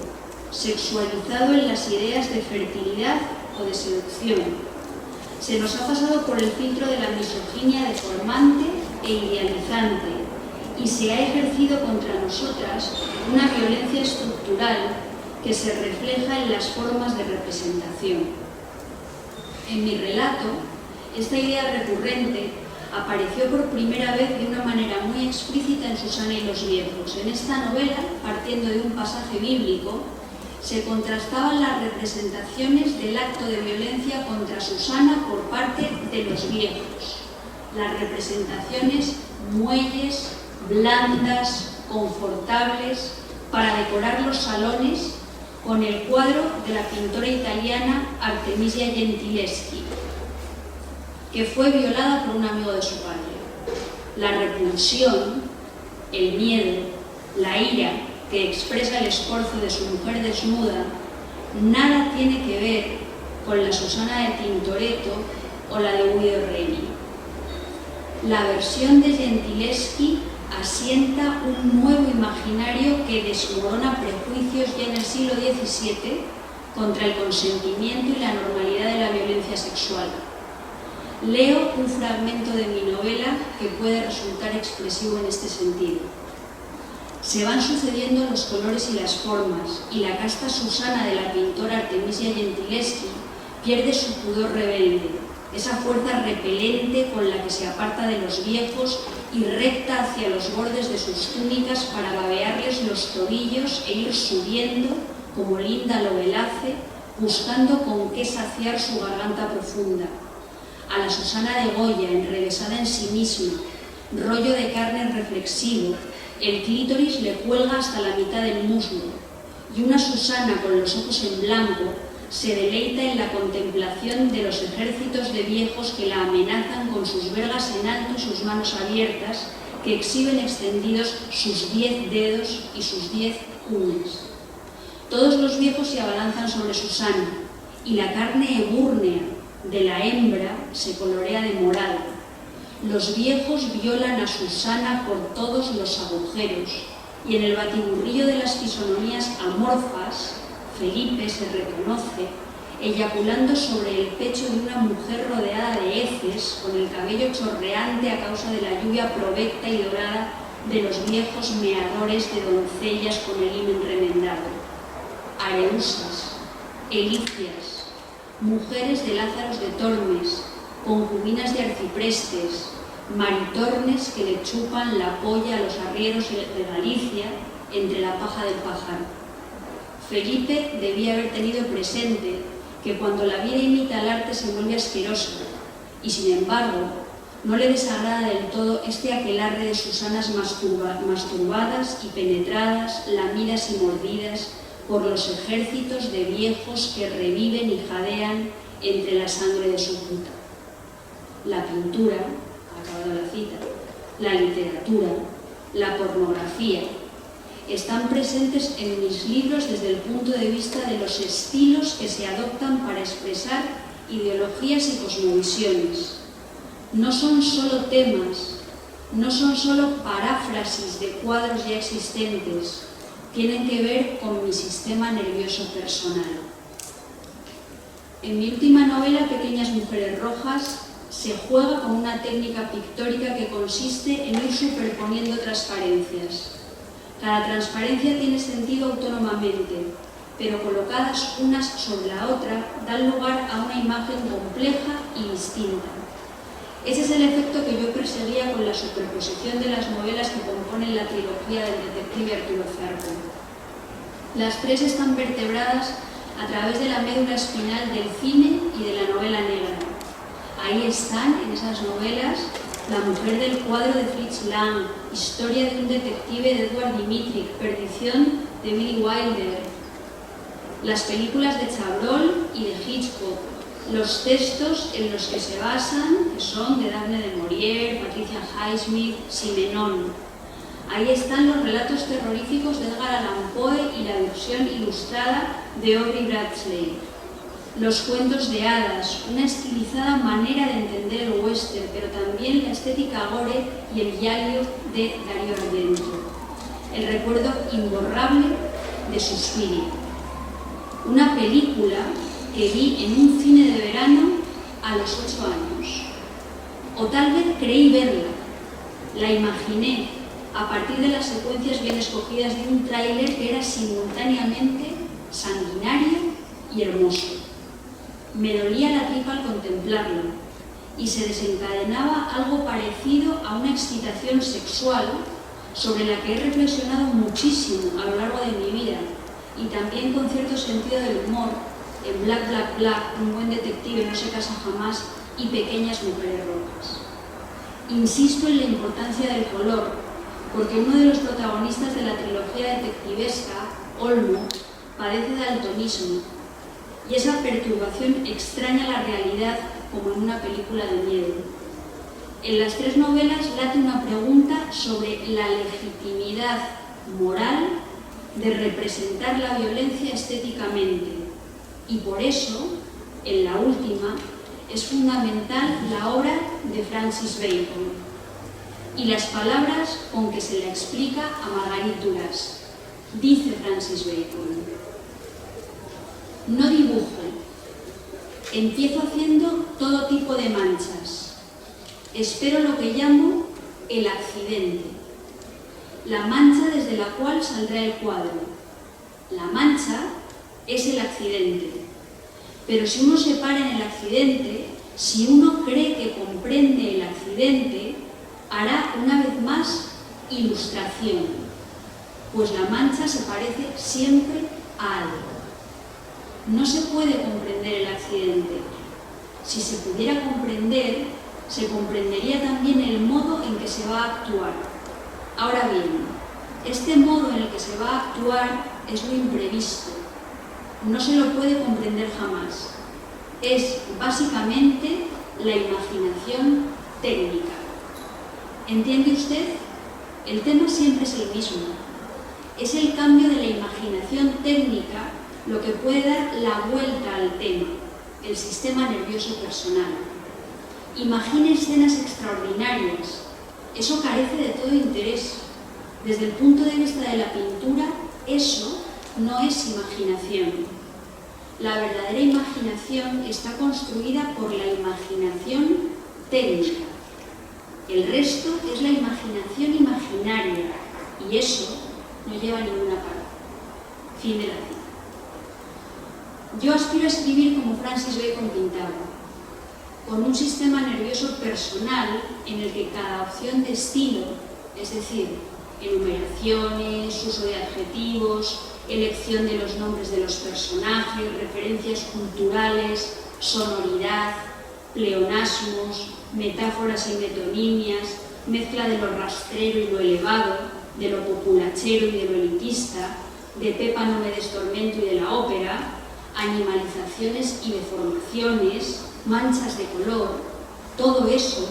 sexualizado en las ideas de fertilidad o de seducción. Se nos ha pasado por el filtro de la misoginia deformante e idealizante y se ha ejercido contra nosotras una violencia estructural que se refleja en las formas de representación. En mi relato, esta idea recurrente apareció por primera vez de una manera muy explícita en Susana y los viejos. En esta novela, partiendo de un pasaje bíblico, se contrastaban las representaciones del acto de violencia contra Susana por parte de los viejos. Las representaciones muelles, blandas, confortables, para decorar los salones con el cuadro de la pintora italiana Artemisia Gentileschi, que fue violada por un amigo de su padre. La repulsión, el miedo, la ira que expresa el esfuerzo de su mujer desnuda, nada tiene que ver con la Susana de Tintoretto o la de Guido Reni. La versión de Gentileschi asienta un nuevo imaginario que desmorona prejuicios ya en el siglo XVII contra el consentimiento y la normalidad de la violencia sexual. Leo un fragmento de mi novela que puede resultar expresivo en este sentido. Se van sucediendo los colores y las formas, y la casta Susana de la pintora Artemisia Gentileschi pierde su pudor rebelde, esa fuerza repelente con la que se aparta de los viejos y recta hacia los bordes de sus túnicas para babearles los tobillos e ir subiendo, como Linda Lovelace, buscando con qué saciar su garganta profunda. A la Susana de Goya, enrevesada en sí misma, rollo de carne reflexivo, el clítoris le cuelga hasta la mitad del muslo, y una Susana con los ojos en blanco se deleita en la contemplación de los ejércitos de viejos que la amenazan con sus vergas en alto y sus manos abiertas, que exhiben extendidos sus 10 dedos y sus 10 uñas. Todos los viejos se abalanzan sobre Susana, y la carne ebúrnea de la hembra se colorea de morado. Los viejos violan a Susana por todos los agujeros, y en el batiburrillo de las fisonomías amorfas, Felipe se reconoce eyaculando sobre el pecho de una mujer rodeada de heces, con el cabello chorreante a causa de la lluvia provecta y dorada de los viejos meadores de doncellas con el himen remendado. Areusas, Elicias, mujeres de Lázaros de Tormes, concubinas de arciprestes, maritornes que le chupan la polla a los arrieros de Galicia entre la paja del pájaro. Felipe debía haber tenido presente que cuando la vida imita al arte se vuelve asquerosa, y sin embargo no le desagrada del todo este aquelarre de Susanas masturbadas y penetradas, lamidas y mordidas por los ejércitos de viejos que reviven y jadean entre la sangre de su puta. La pintura, acabada la cita, la literatura, la pornografía, están presentes en mis libros desde el punto de vista de los estilos que se adoptan para expresar ideologías y cosmovisiones. No son solo temas, no son solo paráfrasis de cuadros ya existentes, tienen que ver con mi sistema nervioso personal. En mi última novela, Pequeñas mujeres rojas, se juega con una técnica pictórica que consiste en ir superponiendo transparencias. Cada transparencia tiene sentido autónomamente, pero colocadas unas sobre la otra dan lugar a una imagen compleja y distinta. Ese es el efecto que yo perseguía con la superposición de las novelas que componen la trilogía del detective Arturo Zarco. Las tres están vertebradas a través de la médula espinal del cine y de la novela negra. Ahí están, en esas novelas, La mujer del cuadro de Fritz Lang, Historia de un detective de Edward Dmytryk, Perdición de Billy Wilder, las películas de Chabrol y de Hitchcock, los textos en los que se basan, que son de Daphne du Maurier, Patricia Highsmith, Simenon. Ahí están los relatos terroríficos de Edgar Allan Poe y la versión ilustrada de Aubrey Bradley. Los cuentos de hadas, una estilizada manera de entender el western, pero también la estética gore y el giallo de Dario Argento. El recuerdo imborrable de Suspiria. Una película que vi en un cine de verano a los 8 años. O tal vez creí verla, la imaginé a partir de las secuencias bien escogidas de un tráiler que era simultáneamente sanguinario y hermoso. Me dolía la tripa al contemplarlo y se desencadenaba algo parecido a una excitación sexual sobre la que he reflexionado muchísimo a lo largo de mi vida y también con cierto sentido del humor en Black, Black, Black, Un buen detective no se casa jamás y Pequeñas mujeres rojas. Insisto en la importancia del color, porque uno de los protagonistas de la trilogía detectivesca, Olmo, padece de daltonismo, y esa perturbación extraña la realidad como en una película de miedo. En las tres novelas late una pregunta sobre la legitimidad moral de representar la violencia estéticamente, y por eso, en la última, es fundamental la obra de Francis Bacon y las palabras con que se la explica a Marguerite Duras. Dice Francis Bacon: no dibujo, empiezo haciendo todo tipo de manchas, espero lo que llamo el accidente, la mancha desde la cual saldrá el cuadro. La mancha es el accidente, pero si uno se para en el accidente, si uno cree que comprende el accidente, hará una vez más ilustración, pues la mancha se parece siempre a algo. No se puede comprender el accidente. Si se pudiera comprender, se comprendería también el modo en que se va a actuar. Ahora bien, este modo en el que se va a actuar es lo imprevisto. No se lo puede comprender jamás. Es básicamente la imaginación técnica. ¿Entiende usted? El tema siempre es el mismo. Es el cambio de la imaginación técnica lo que puede dar la vuelta al tema, el sistema nervioso personal. Imagine escenas extraordinarias. Eso carece de todo interés. Desde el punto de vista de la pintura, eso no es imaginación. La verdadera imaginación está construida por la imaginación técnica. El resto es la imaginación imaginaria y eso no lleva a ninguna parte. Fin de la cita. Yo aspiro a escribir como Francis Bacon pintaba, con un sistema nervioso personal en el que cada opción de estilo, es decir, enumeraciones, uso de adjetivos, elección de los nombres de los personajes, referencias culturales, sonoridad, pleonasmos, metáforas y metonimias, mezcla de lo rastrero y lo elevado, de lo populachero y de lo elitista, de Pepa no me des tormento y de la ópera, animalizaciones y deformaciones, manchas de color, todo eso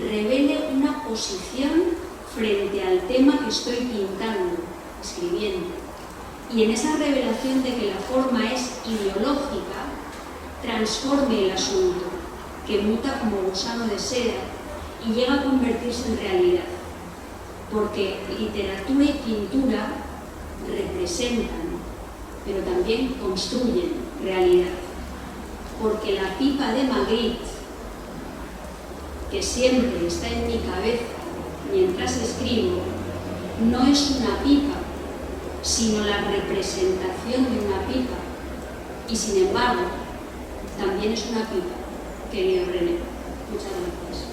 revele una posición frente al tema que estoy pintando, escribiendo. Y en esa revelación de que la forma es ideológica, transforme el asunto, que muta como gusano de seda y llega a convertirse en realidad. Porque literatura y pintura representan, pero también construyen realidad. Porque la pipa de Magritte, que siempre está en mi cabeza mientras escribo, no es una pipa, sino la representación de una pipa. Y sin embargo, también es una pipa, querido René. Muchas gracias.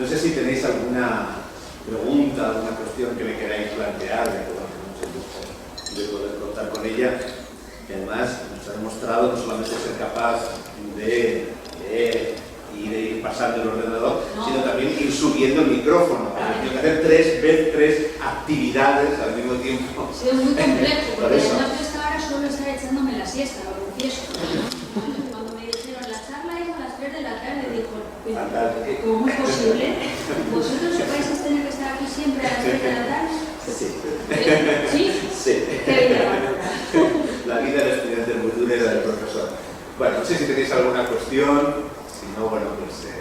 No sé si tenéis alguna pregunta, alguna cuestión que le queráis plantear, de poder contar con ella, que además nos ha demostrado no solamente ser capaz de leer y de ir pasando el ordenador, sino también ir subiendo el micrófono. Tengo que hacer tres actividades al mismo tiempo. Ha sido muy complejo, porque además yo esta hora solo estar echándome la siesta, lo confieso. Cuando me dijeron la charla es a las 3 de la tarde, digo, ¿cómo es posible? ¿Vosotros vais a tener que estar aquí siempre a las 3 de la tarde? Sí. ¿Sí? Sí. ¿Qué vida valora? La vida del estudiante es muy dura y la del profesor. Bueno, no sé si tenéis alguna cuestión, si no, bueno, pues...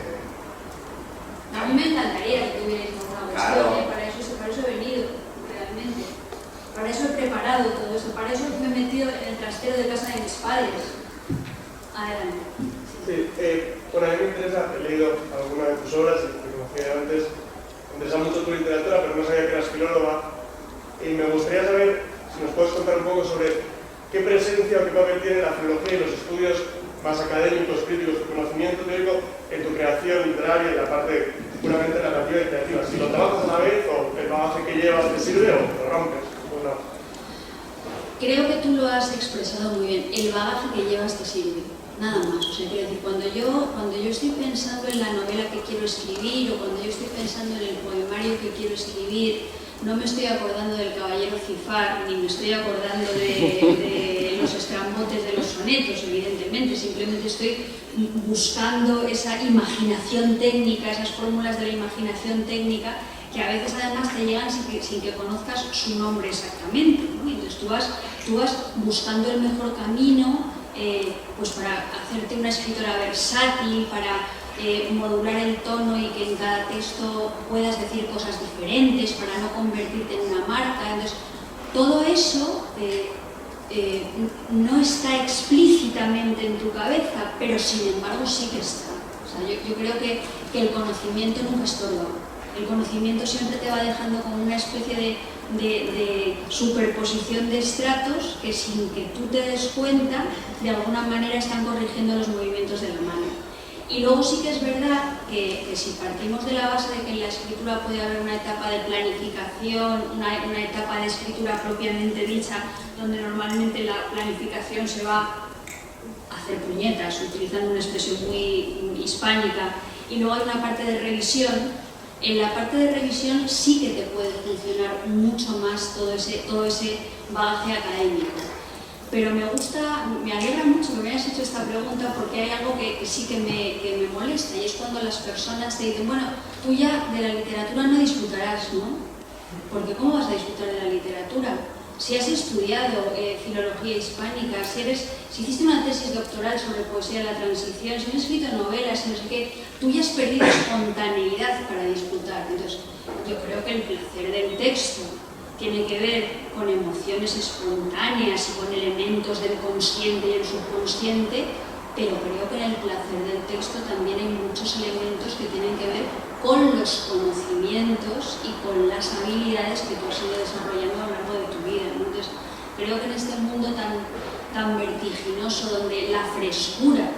A mí me encantaría que tuvierais alguna cuestión, Claro. para eso he venido, realmente. Para eso he preparado todo esto, para eso me he metido en el trastero de casa de mis padres. Adelante. Sí, bueno, a mí me interesa, he leído alguna de tus obras y te conocía antes, me interesa mucho tu literatura, pero no sabía que eras filóloga, y me gustaría saber si nos puedes contar un poco sobre qué presencia o qué papel tiene la filología y los estudios más académicos, críticos, tu conocimiento teórico en tu creación literaria y la parte puramente narrativa y creativa. Si lo trabajas a la vez o el bagaje que llevas te sirve o lo rompes. O no. Creo que tú lo has expresado muy bien. El bagaje que llevas te sirve. Nada más. O sea, quiero decir, cuando yo estoy pensando en la novela que quiero escribir o cuando yo estoy pensando en el poemario que quiero escribir, no me estoy acordando del caballero Cifar, ni me estoy acordando de los estrambotes de los sonetos, evidentemente. Simplemente estoy buscando esa imaginación técnica, esas fórmulas de la imaginación técnica que a veces además te llegan sin que conozcas su nombre exactamente, ¿no? Entonces tú vas buscando el mejor camino pues para hacerte una escritora versátil, para modular el tono y que en cada texto puedas decir cosas diferentes, para no convertirte en una marca. Entonces, todo eso no está explícitamente en tu cabeza, pero sin embargo sí que está. O sea, yo creo que el conocimiento nunca estorba. El conocimiento siempre te va dejando como una especie de superposición de estratos que sin que tú te des cuenta, de alguna manera están corrigiendo los movimientos de la mano. Y luego sí que es verdad que si partimos de la base de que en la escritura puede haber una etapa de planificación, una etapa de escritura propiamente dicha, donde normalmente la planificación se va a hacer puñetas, utilizando una expresión muy hispánica, y luego hay una parte de revisión. En la parte de revisión sí que te puede funcionar mucho más todo ese bagaje académico. Pero me alegra mucho que me hayas hecho esta pregunta porque hay algo que sí que me molesta, y es cuando las personas te dicen, bueno, tú ya de la literatura no disfrutarás, ¿no? Porque ¿cómo vas a disfrutar de la literatura? Si has estudiado filología hispánica, si hiciste una tesis doctoral sobre poesía de la transición, si has escrito novelas, no sé qué, tú ya has perdido espontaneidad para disfrutar. Entonces, yo creo que el placer del texto tiene que ver con emociones espontáneas y con elementos del consciente y el subconsciente, pero creo que en el placer del texto también hay muchos elementos que tienen que ver con los conocimientos y con las habilidades que tú has ido desarrollando a lo largo de tu vida, ¿no? Entonces, creo que en este mundo tan vertiginoso, donde la frescura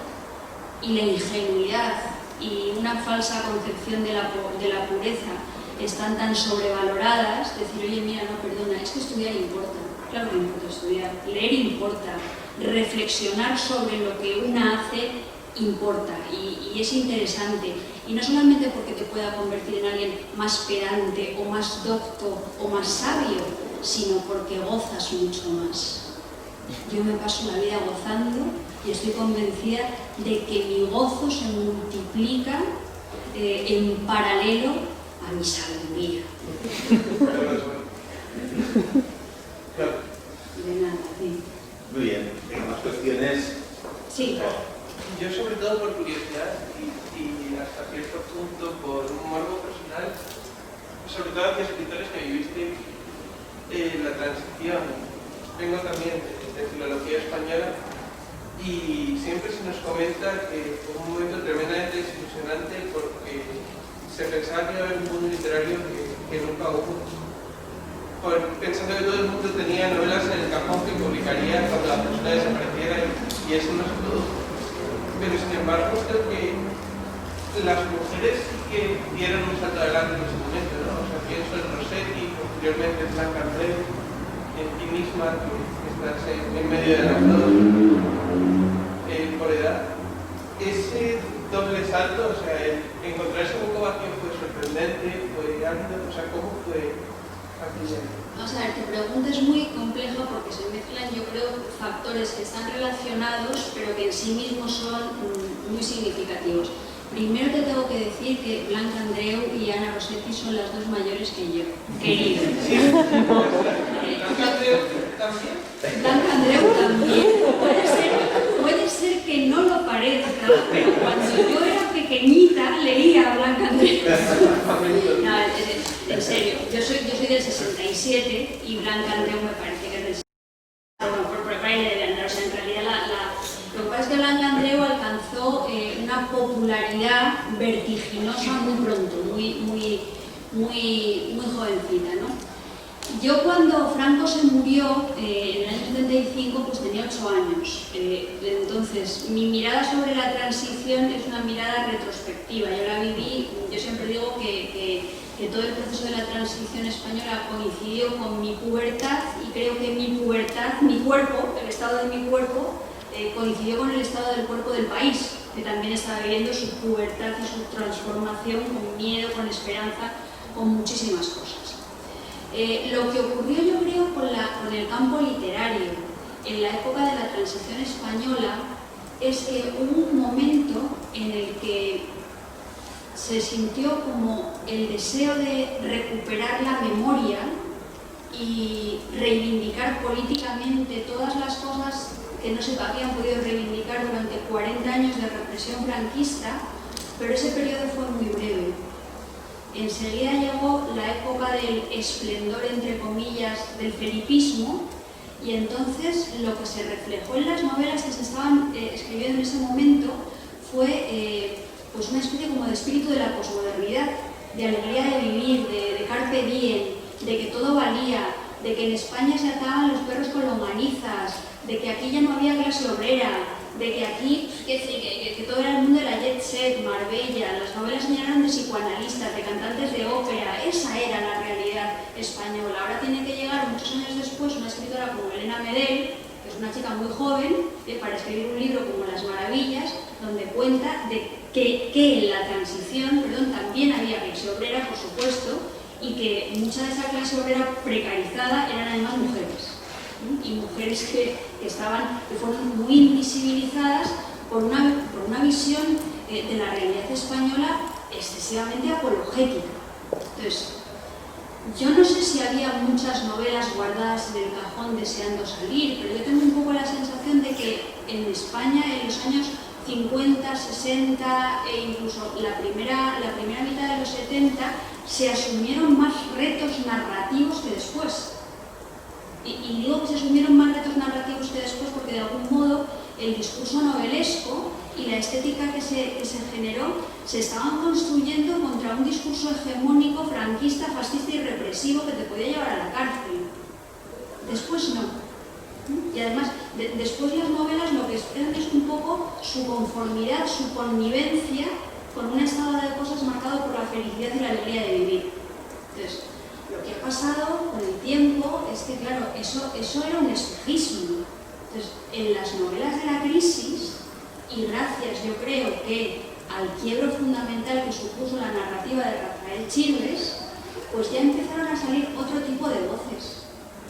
y la ingenuidad y una falsa concepción de la pureza están tan sobrevaloradas, decir, oye, mira, no, perdona, es que estudiar importa. Claro que importa estudiar, leer importa, reflexionar sobre lo que una hace importa y es interesante. Y no solamente porque te pueda convertir en alguien más pedante o más docto o más sabio, sino porque gozas mucho más. Yo me paso la vida gozando y estoy convencida de que mi gozo se multiplica en paralelo a mi sabiduría. De nada, sí. Muy bien, ¿más cuestiones? Sí. Yo sobre todo por curiosidad y hasta cierto punto por un morbo personal, sobre todo hacia escritores que vivisteis la transición. Vengo también de filología española y siempre se nos comenta que fue un momento tremendamente desilusionante porque se pensaba que iba a haber un mundo literario que nunca hubo. Pensando que todo el mundo tenía novelas en el cajón que publicaría cuando la persona desapareciera y eso no se produjo. Pero sin embargo creo que las mujeres sí que dieron un salto adelante en ese momento, ¿no? O sea, pienso en Rossetti, posteriormente en Blanca Andreu, en ti misma, que estás en medio de las dos, por edad. Ese doble salto, o sea, encontrar ese hueco vacío fue sorprendente, fue árido, o sea, ¿cómo fue aquella? Vamos a ver, tu pregunta es muy compleja porque se mezclan, yo creo, factores que están relacionados, pero que en sí mismos son muy significativos. Primero te tengo que decir que Blanca Andreu y Ana Rossetti son las dos mayores que yo, querido. ¿Blanca Andreu también? Blanca Andreu también. Puede ser que no lo parezca, pero cuando yo era pequeñita leía a Blanca Andreu. No, en serio, yo soy del 67 y Blanca Andreu me parece que es del 67. Bueno, por ahí de andar, o sea, en realidad lo que pasa es que Blanca Andreu alcanzó una popularidad vertiginosa muy pronto, muy jovencita, ¿no? Yo cuando Franco se murió, en el año 75, pues tenía 8 años. Entonces, mi mirada sobre la transición es una mirada retrospectiva. Yo la viví, yo siempre digo que todo el proceso de la transición española coincidió con mi pubertad y creo que mi pubertad, mi cuerpo, el estado de mi cuerpo, coincidió con el estado del cuerpo del país, que también estaba viviendo su pubertad y su transformación con miedo, con esperanza, con muchísimas cosas. Lo que ocurrió, yo creo, con el campo literario en la época de la transición española es que hubo un momento en el que se sintió como el deseo de recuperar la memoria y reivindicar políticamente todas las cosas que no se habían podido reivindicar durante 40 años de represión franquista, pero ese periodo fue muy breve. Enseguida llegó la época del esplendor, entre comillas, del felipismo, y entonces lo que se reflejó en las novelas que se estaban escribiendo en ese momento fue pues una especie como de espíritu de la posmodernidad, de alegría de vivir, de carpe diem, de que todo valía, de que en España se ataban los perros con longanizas, de que aquí ya no había clase obrera, de que aquí que todo era el mundo de la jet set, Marbella, las novelas se llenaron de psicoanalistas, de cantantes de ópera. Esa era la realidad española. Ahora tiene que llegar muchos años después una escritora como Elena Medel, que es una chica muy joven, para escribir un libro como Las Maravillas, donde cuenta de que en la transición, también había clase obrera, por supuesto, y que mucha de esa clase obrera precarizada eran además mujeres. Y mujeres que fueron muy invisibilizadas por una visión de la realidad española excesivamente apologética. Entonces, yo no sé si había muchas novelas guardadas en el cajón deseando salir, pero yo tengo un poco la sensación de que en España, en los años 50, 60 e incluso la primera mitad de los 70, se asumieron más retos narrativos que después. Y digo que se asumieron más retos narrativos que después porque de algún modo el discurso novelesco y la estética que se generó se estaban construyendo contra un discurso hegemónico, franquista, fascista y represivo que te podía llevar a la cárcel. Después no. Y además, después las novelas lo que esperan es un poco su conformidad, su connivencia con un estado de cosas marcado por la felicidad y la alegría de vivir. Entonces, lo que ha pasado con el tiempo es que, claro, eso era un espejismo. Entonces, en las novelas de la crisis, y gracias, yo creo que al quiebro fundamental que supuso la narrativa de Rafael Chirles, pues ya empezaron a salir otro tipo de voces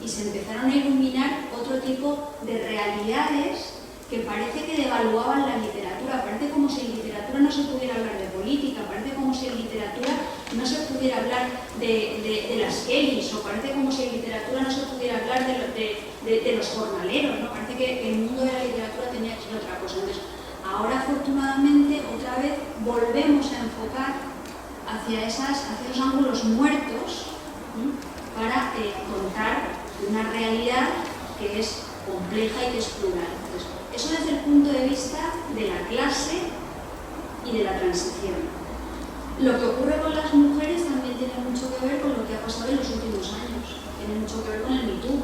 y se empezaron a iluminar otro tipo de realidades que parece que devaluaban la literatura. Parece como si en literatura no se pudiera hablar de política, parece como si en literatura no se pudiera hablar de las Kellys, o parece como si en literatura no se pudiera hablar de los jornaleros, ¿no? Parece que el mundo de la literatura tenía que ser otra cosa. Entonces, ahora afortunadamente otra vez volvemos a enfocar hacia esos ángulos muertos, ¿sí? Para contar una realidad que es compleja y que es plural. Entonces, eso desde el punto de vista de la clase y de la transición. Lo que ocurre con las mujeres también tiene mucho que ver con lo que ha pasado en los últimos años. Tiene mucho que ver con el Me Too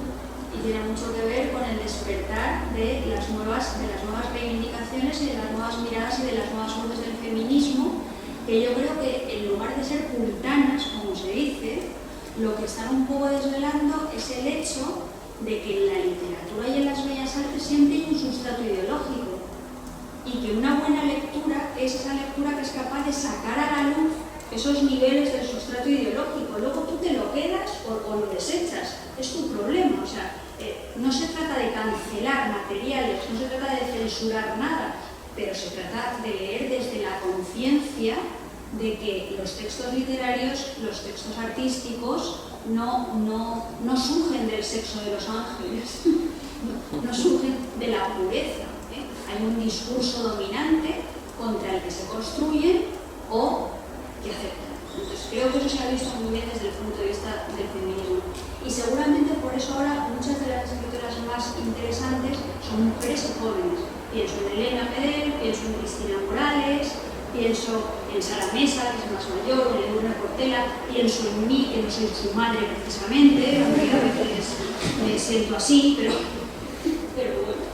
y tiene mucho que ver con el despertar de las nuevas reivindicaciones y de las nuevas miradas y de las nuevas voces del feminismo que yo creo que en lugar de ser puritanas, como se dice, lo que están un poco desvelando es el hecho de que en la literatura y en las bellas artes siempre hay un sustrato ideológico y que una buena lectura es esa lectura que es capaz de sacar a la luz esos niveles del sustrato ideológico. Luego tú te lo quedas o lo desechas, es tu problema. O sea, no se trata de cancelar materiales, no se trata de censurar nada, pero se trata de leer desde la conciencia de que los textos literarios, los textos artísticos, no surgen del sexo de los ángeles, no surgen de la pureza. Hay un discurso dominante contra el que se construyen o que aceptan. Entonces, creo que eso se ha visto muy bien desde el punto de vista del feminismo. Y seguramente por eso ahora muchas de las escritoras más interesantes son mujeres y jóvenes. Pienso en Elena Medel, pienso en Cristina Morales, pienso en Sara Mesa, que es más mayor, en Elena Portela, pienso en mí, que no soy su madre precisamente, aunque a veces me siento así, pero bueno,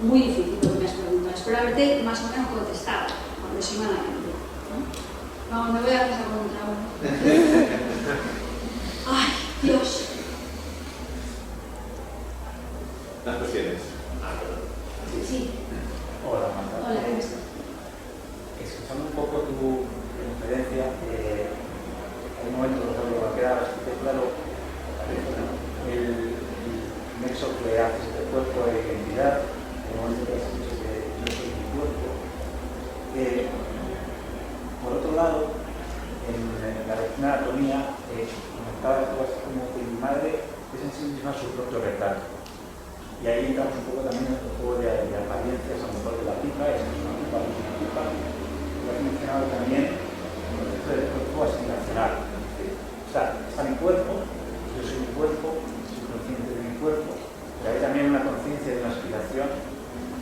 muy difícil lo que me has preguntado. Espero haberte más o menos contestado, aproximadamente. No, me voy a casa con un trauma. ¡Ay, Dios! ¿Las cuestiones? Sí. Hola, Marta. Hola, ¿cómo estás? Escuchando un poco tu conferencia, hay un momento donde va a quedar bastante claro el nexo que haces de cuerpo e identidad, el momento que has dicho que yo soy mi cuerpo. Por otro lado, en la lección de anatomía, comentabas cosas como que mi madre es en sí misma su propio retrato. Y ahí entramos un poco también en el juego de apariencias, a lo mejor de la pipa, es una pipa, es una pipa. Lo has mencionado también el concepto del cuerpo aspiracional. O sea, está mi cuerpo, yo soy mi cuerpo, soy consciente de mi cuerpo, pero hay también una conciencia de una aspiración,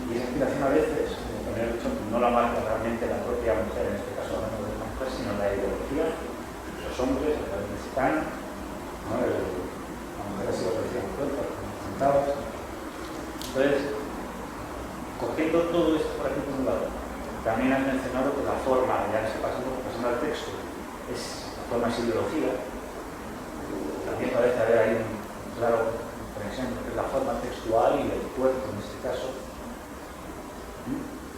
y esa aspiración a veces, como también he dicho, no la marca realmente la propia mujer, en este caso hablando de la mujer, sino la ideología, los hombres, el país mexicano, ¿no? La mujer ha sido parecida al cuerpo, como comentabas. Entonces, cogiendo todo esto por aquí por un lado, también has mencionado que la forma, ya pasando al texto, es la forma es ideología. También parece haber ahí un claro conexión entre la forma textual y el cuerpo en este caso.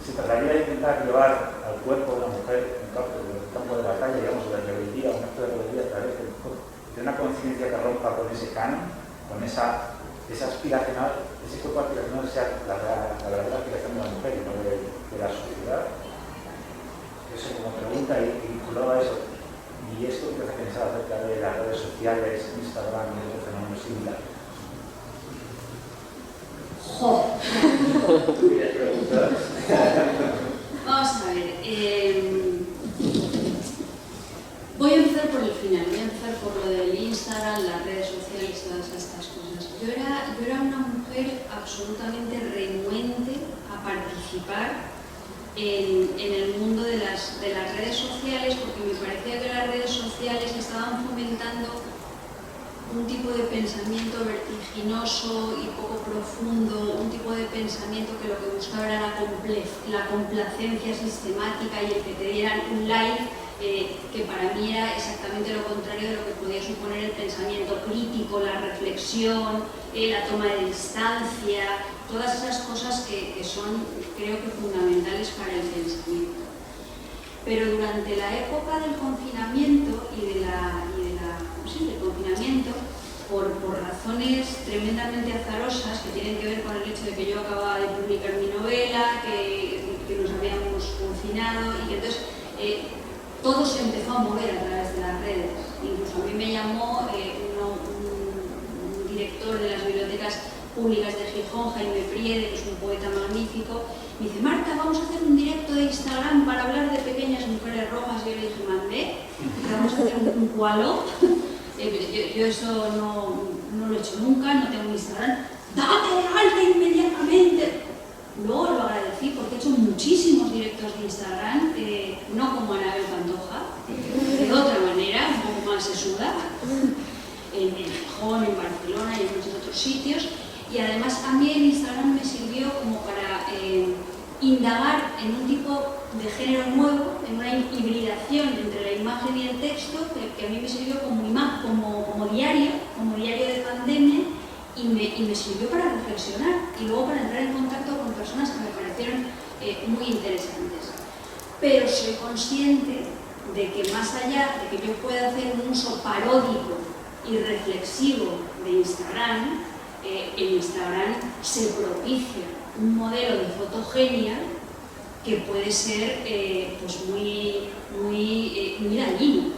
Se trataría de intentar llevar al cuerpo de la mujer en el campo de batalla, digamos, de la rebeldía, un acto de rebeldía a través del cuerpo, de una conciencia que rompa con ese canon, con esa aspiracional, ese cuerpo aspiracional sea la verdadera aspiración de la mujer y no de la sociedad. Eso como pregunta y vinculado a eso. Y esto que te hace pensar acerca de las redes sociales, Instagram y otros fenómenos similares. ¡Jo! ¿Quieres preguntar? Vamos a ver. Voy a empezar por el final, voy a empezar por lo del Instagram, las redes sociales, todas estas cosas. Yo era una mujer absolutamente renuente a participar en el mundo de las redes sociales, porque me parecía que las redes sociales estaban fomentando un tipo de pensamiento vertiginoso y poco profundo, un tipo de pensamiento que lo que buscaba era la complacencia sistemática y el que te dieran un like, que para mí era exactamente lo contrario de lo que podía suponer el pensamiento crítico, la reflexión, la toma de distancia, todas esas cosas que son, creo que, fundamentales para el pensamiento. Pero durante la época del confinamiento del confinamiento, por razones tremendamente azarosas que tienen que ver con el hecho de que yo acababa de publicar mi novela, que nos habíamos confinado y que entonces todo se empezó a mover a través de las redes. Incluso a mí me llamó un director de las bibliotecas públicas de Gijón, Jaime Priede, que es un poeta magnífico. Me dice: Marta, vamos a hacer un directo de Instagram para hablar de pequeñas mujeres rojas. Y yo le dije: mandé, vamos a hacer un cualo. Yo eso no lo he hecho nunca, no tengo un Instagram. ¡Date de alta inmediatamente! Luego lo agradecí porque he hecho muchísimos directos de Instagram, no como Anabel Pantoja, de otra manera, un poco más sesuda, en Gijón, en Barcelona y en muchos otros sitios. Y además a mí el Instagram me sirvió como para indagar en un tipo de género nuevo, en una hibridación entre la imagen y el texto, que a mí me sirvió como diario de pandemia, y me sirvió para reflexionar y luego para entrar en contacto con personas que me parecieron muy interesantes. Pero soy consciente de que más allá de que yo pueda hacer un uso paródico y reflexivo de Instagram, en Instagram se propicia un modelo de fotogenia que puede ser pues muy dañino,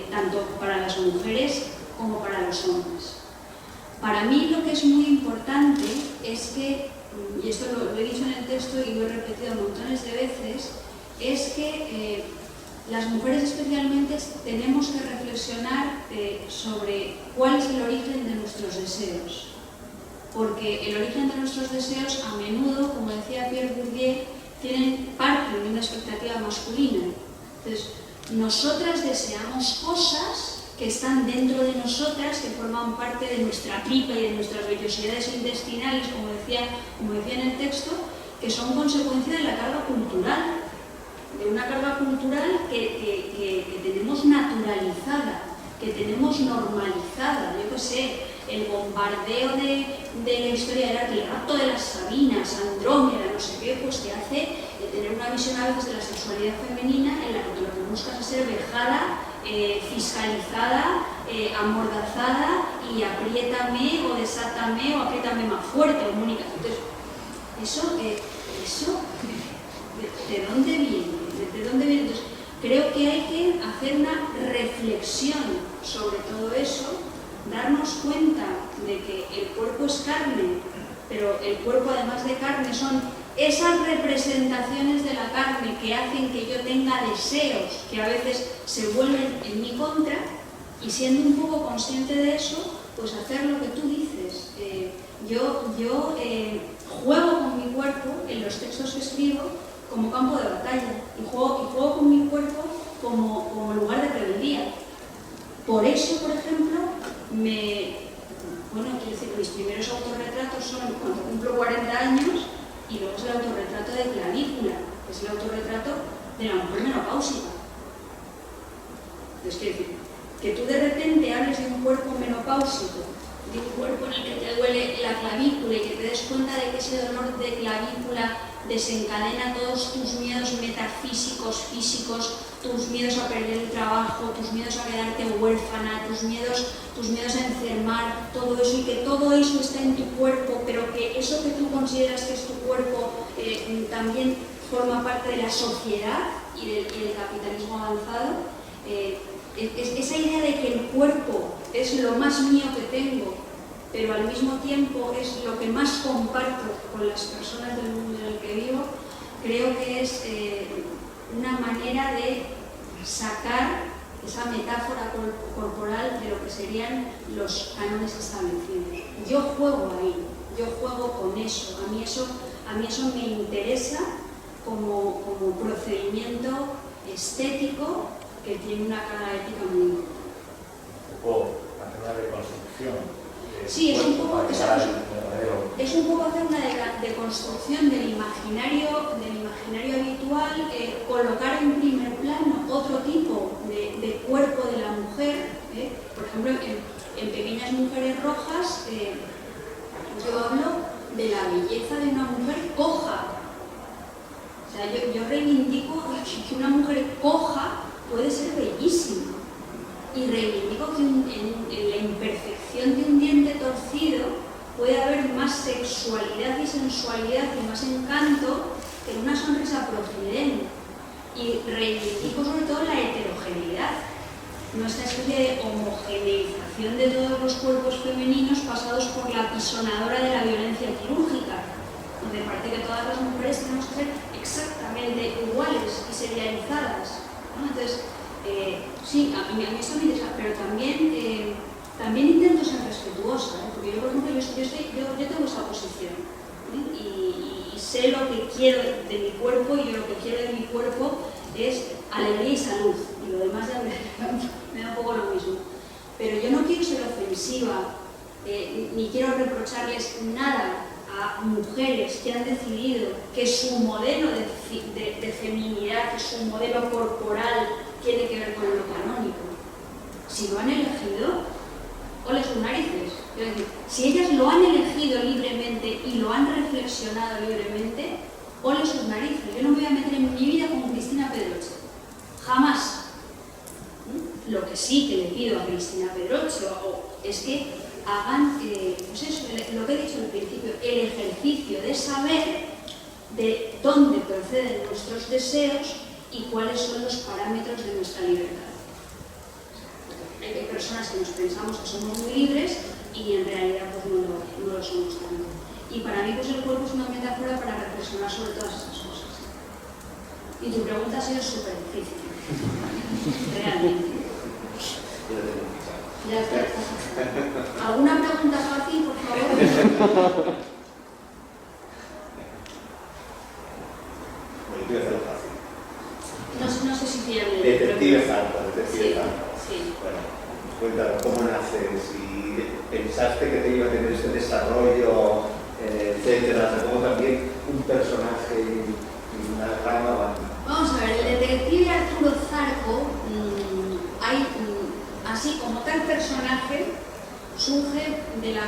tanto para las mujeres como para los hombres. Para mí lo que es muy importante es que, y esto lo he dicho en el texto y lo he repetido montones de veces, es que las mujeres especialmente tenemos que reflexionar sobre cuál es el origen de nuestros deseos. Porque el origen de nuestros deseos a menudo, como decía Pierre Bourdieu, parten de una expectativa masculina. Entonces, nosotras deseamos cosas que están dentro de nosotras, que forman parte de nuestra tripa y de nuestras vellosidades intestinales, como decía en el texto, que son consecuencia de la carga cultural, de una carga cultural que tenemos naturalizada, que tenemos normalizada. Yo qué sé, el bombardeo de la historia del arte, el rapto de las Sabinas, Andrómeda, no sé qué, pues te hace tener una visión a veces de la sexualidad femenina en la que lo que buscas es ser vejada, fiscalizada, amordazada y apriétame o desátame o apriétame más fuerte o Mónica. Entonces, eso ¿de dónde viene? ¿De dónde viene? Entonces, creo que hay que hacer una reflexión sobre todo eso, darnos cuenta de que el cuerpo es carne, pero el cuerpo además de carne son esas representaciones de la carne que hacen que yo tenga deseos que a veces se vuelven en mi contra, y siendo un poco consciente de eso, pues hacer lo que tú dices. Yo juego con mi cuerpo en los textos que escribo como campo de batalla y juego con mi cuerpo como lugar de rebeldía. Por eso, por ejemplo, quiero decir, mis primeros autorretratos son cuando cumplo 40 años y luego es el autorretrato de clavícula, que es el autorretrato de la mujer menopáusica. Entonces, quiero decir, que tú de repente hables de un cuerpo menopáusico, de un cuerpo en el que te duele la clavícula y que te des cuenta de que ese dolor de clavícula desencadena todos tus miedos metafísicos, físicos, tus miedos a perder el trabajo, tus miedos a quedarte huérfana, tus miedos a enfermar, todo eso, y que todo eso está en tu cuerpo, pero que eso que tú consideras que es tu cuerpo también forma parte de la sociedad y del capitalismo avanzado. Esa idea de que el cuerpo es lo más mío que tengo, pero al mismo tiempo es lo que más comparto con las personas del mundo en el que vivo, creo que es una manera de sacar esa metáfora corporal de lo que serían los cánones establecidos. Yo juego ahí, yo juego con eso. A mí eso me interesa como procedimiento estético que tiene una carga ética muy importante. O hacer una reconstrucción. Sí, es un poco hacer una deconstrucción del imaginario habitual, colocar en primer plano otro tipo de cuerpo de la mujer. Por ejemplo, en Pequeñas Mujeres Rojas yo hablo de la belleza de una mujer coja. O sea, yo reivindico que una mujer coja puede ser bellísima. Y reivindico que en la imperfección de un diente torcido puede haber más sexualidad y sensualidad y más encanto que en una sonrisa profidente. Y reivindico sobre todo la heterogeneidad, no esta especie de homogeneización de todos los cuerpos femeninos pasados por la apisonadora de la violencia quirúrgica, donde parece que todas las mujeres tenemos que ser exactamente iguales y serializadas, ¿no? Entonces, sí, a mí esto me interesa, pero también intento ser respetuosa, porque yo, por ejemplo, yo tengo esa posición, y sé lo que quiero de mi cuerpo, y yo lo que quiero de mi cuerpo es alegría y salud, y lo demás ya me da un poco lo mismo. Pero yo no quiero ser ofensiva, ni quiero reprocharles nada a mujeres que han decidido que su modelo de feminidad, que su modelo corporal tiene que ver con lo canónico. Si lo han elegido, ole sus narices. Es decir, si ellas lo han elegido libremente y lo han reflexionado libremente, ole sus narices. Yo no me voy a meter en mi vida con Cristina Pedroche. Jamás. Lo que sí que le pido a Cristina Pedroche es que hagan, pues eso, lo que he dicho al principio, el ejercicio de saber de dónde proceden nuestros deseos y cuáles son los parámetros de nuestra libertad. Hay personas que nos pensamos que somos muy libres y en realidad pues no lo somos tanto. Y para mí pues el cuerpo es una metáfora para reflexionar sobre todas estas cosas. Y tu pregunta ha sido súper difícil. Realmente. Ya está. ¿Alguna pregunta fácil, por favor? Voy a hacerlo fácil. No sé si tiene... Detective Zarco, detective Sí, Zarco. sí. Bueno, cuéntanos, ¿cómo naces? Si pensaste que te iba a tener este desarrollo, etcétera, como también un personaje y una trama. Vamos a ver, el detective Arturo Zarco, así como tal personaje, surge de la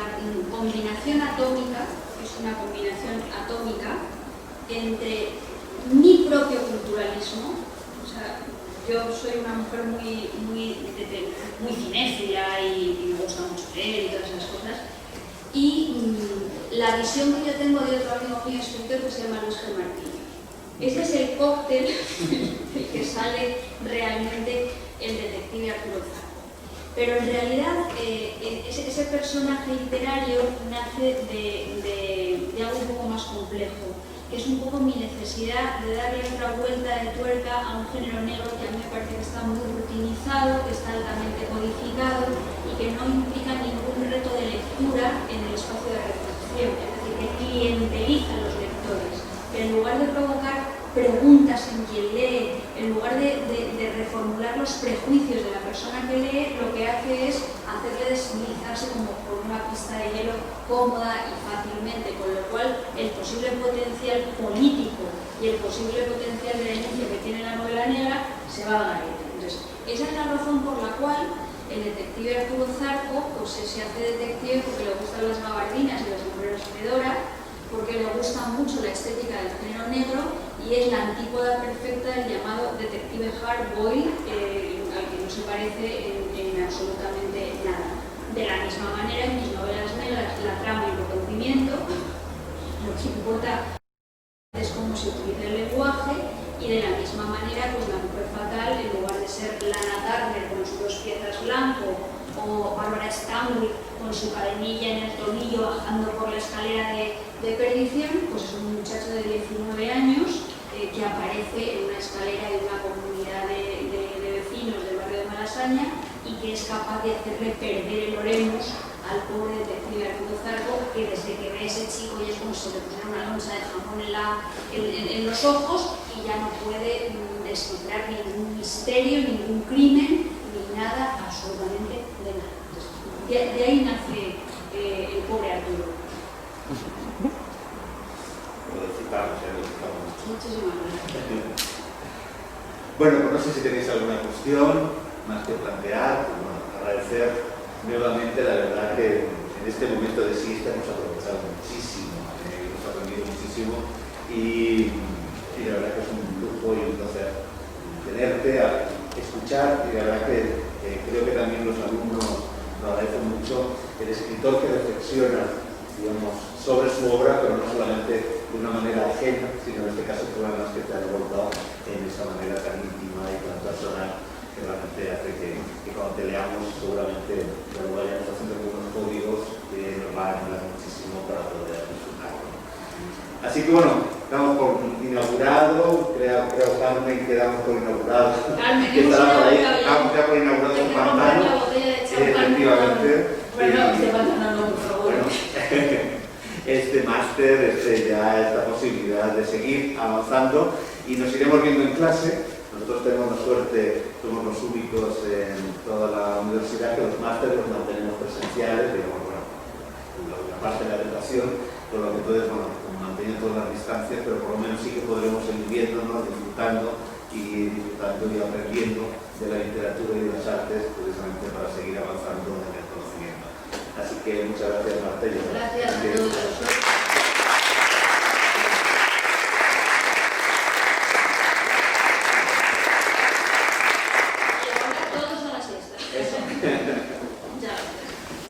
combinación atómica, que es una combinación atómica, entre mi propio culturalismo, o sea, yo soy una mujer muy cinéfila y me gusta mucho leer y todas esas cosas, y la visión que yo tengo de otro amigo mío escritor que se llama Luis G. Martínez. Ese es el cóctel del que sale realmente el detective Arturo Zarco. Pero en realidad ese personaje literario nace de algo un poco más complejo, que es un poco mi necesidad de darle otra vuelta de tuerca a un género negro que a mí me parece que está muy rutinizado, que está altamente codificado y que no implica ningún reto de lectura en el espacio de reflexión, es decir, que clienteliza a los lectores, que en lugar de provocar preguntas en quien lee, en lugar de reformular los prejuicios de la persona que lee, lo que hace es hacerle deslizarse como por una pista de hielo cómoda y fácilmente, con lo cual el posible potencial político y el posible potencial de denuncia que tiene la novela negra se va a dar. Entonces, esa es la razón por la cual el detective Arturo Zarco pues, se hace detective porque le gustan las gabardinas y los sombreros fedora, porque le gusta mucho la estética del género negro y es la antípoda perfecta del llamado detective hard-boiled, al que no se parece en absolutamente nada. De la misma manera, en mis novelas negras, la trama y el conocimiento, lo que importa es cómo se utiliza el lenguaje, y de la misma manera, pues la mujer fatal, en lugar de ser Lana Turner con sus 2 piezas blanco, o Bárbara Stanwyck con su cadenilla en el tornillo bajando por la escalera de perdición, pues es un muchacho de 19 años que aparece en una escalera de una comunidad de vecinos del barrio de Malasaña y que es capaz de hacerle perder el oremus al pobre detective Arturo Zarco, que desde que ve a ese chico y es como si le pusiera una loncha de jamón en los ojos y ya no puede descifrar ningún misterio, ningún crimen, ni nada, absolutamente de nada. Entonces, de ahí nace el pobre Arturo. Muchísimas gracias. Bueno, pues no sé si tenéis alguna cuestión más que plantear. Bueno, agradecer nuevamente, la verdad que en este momento de siesta hemos aprovechado muchísimo, hemos aprendido muchísimo y la verdad que es un lujo y un placer tenerte, a escuchar, y la verdad que creo que también los alumnos lo agradecen mucho, el escritor que reflexiona, digamos, sobre su obra, pero no solamente de una manera ajena, sino en este caso problemas que te han abordado en esa manera tan íntima y tan personal, que realmente hace que cuando te leamos seguramente luego vayamos haciendo algunos códigos que nos van a ayudar muchísimo para poder disfrutarlo. Así que bueno, damos por inaugurado, creo Carmen que damos por inaugurado. Carmen, que estará por ahí, damos ya por inaugurado un pantano. Efectivamente. Bueno, este pantano no, por favor. Bueno, este máster, ya esta posibilidad de seguir avanzando y nos iremos viendo en clase. Nosotros tenemos la suerte, somos los únicos en toda la universidad que los másteres los mantenemos presenciales, digamos, bueno, la parte de la educación, con lo que entonces, bueno, manteniendo todas las distancias, pero por lo menos sí que podremos seguir viéndonos, disfrutando y aprendiendo de la literatura y de las artes, precisamente para seguir avanzando en el conocimiento. Así que muchas gracias, Marta. Gracias a todos vosotros.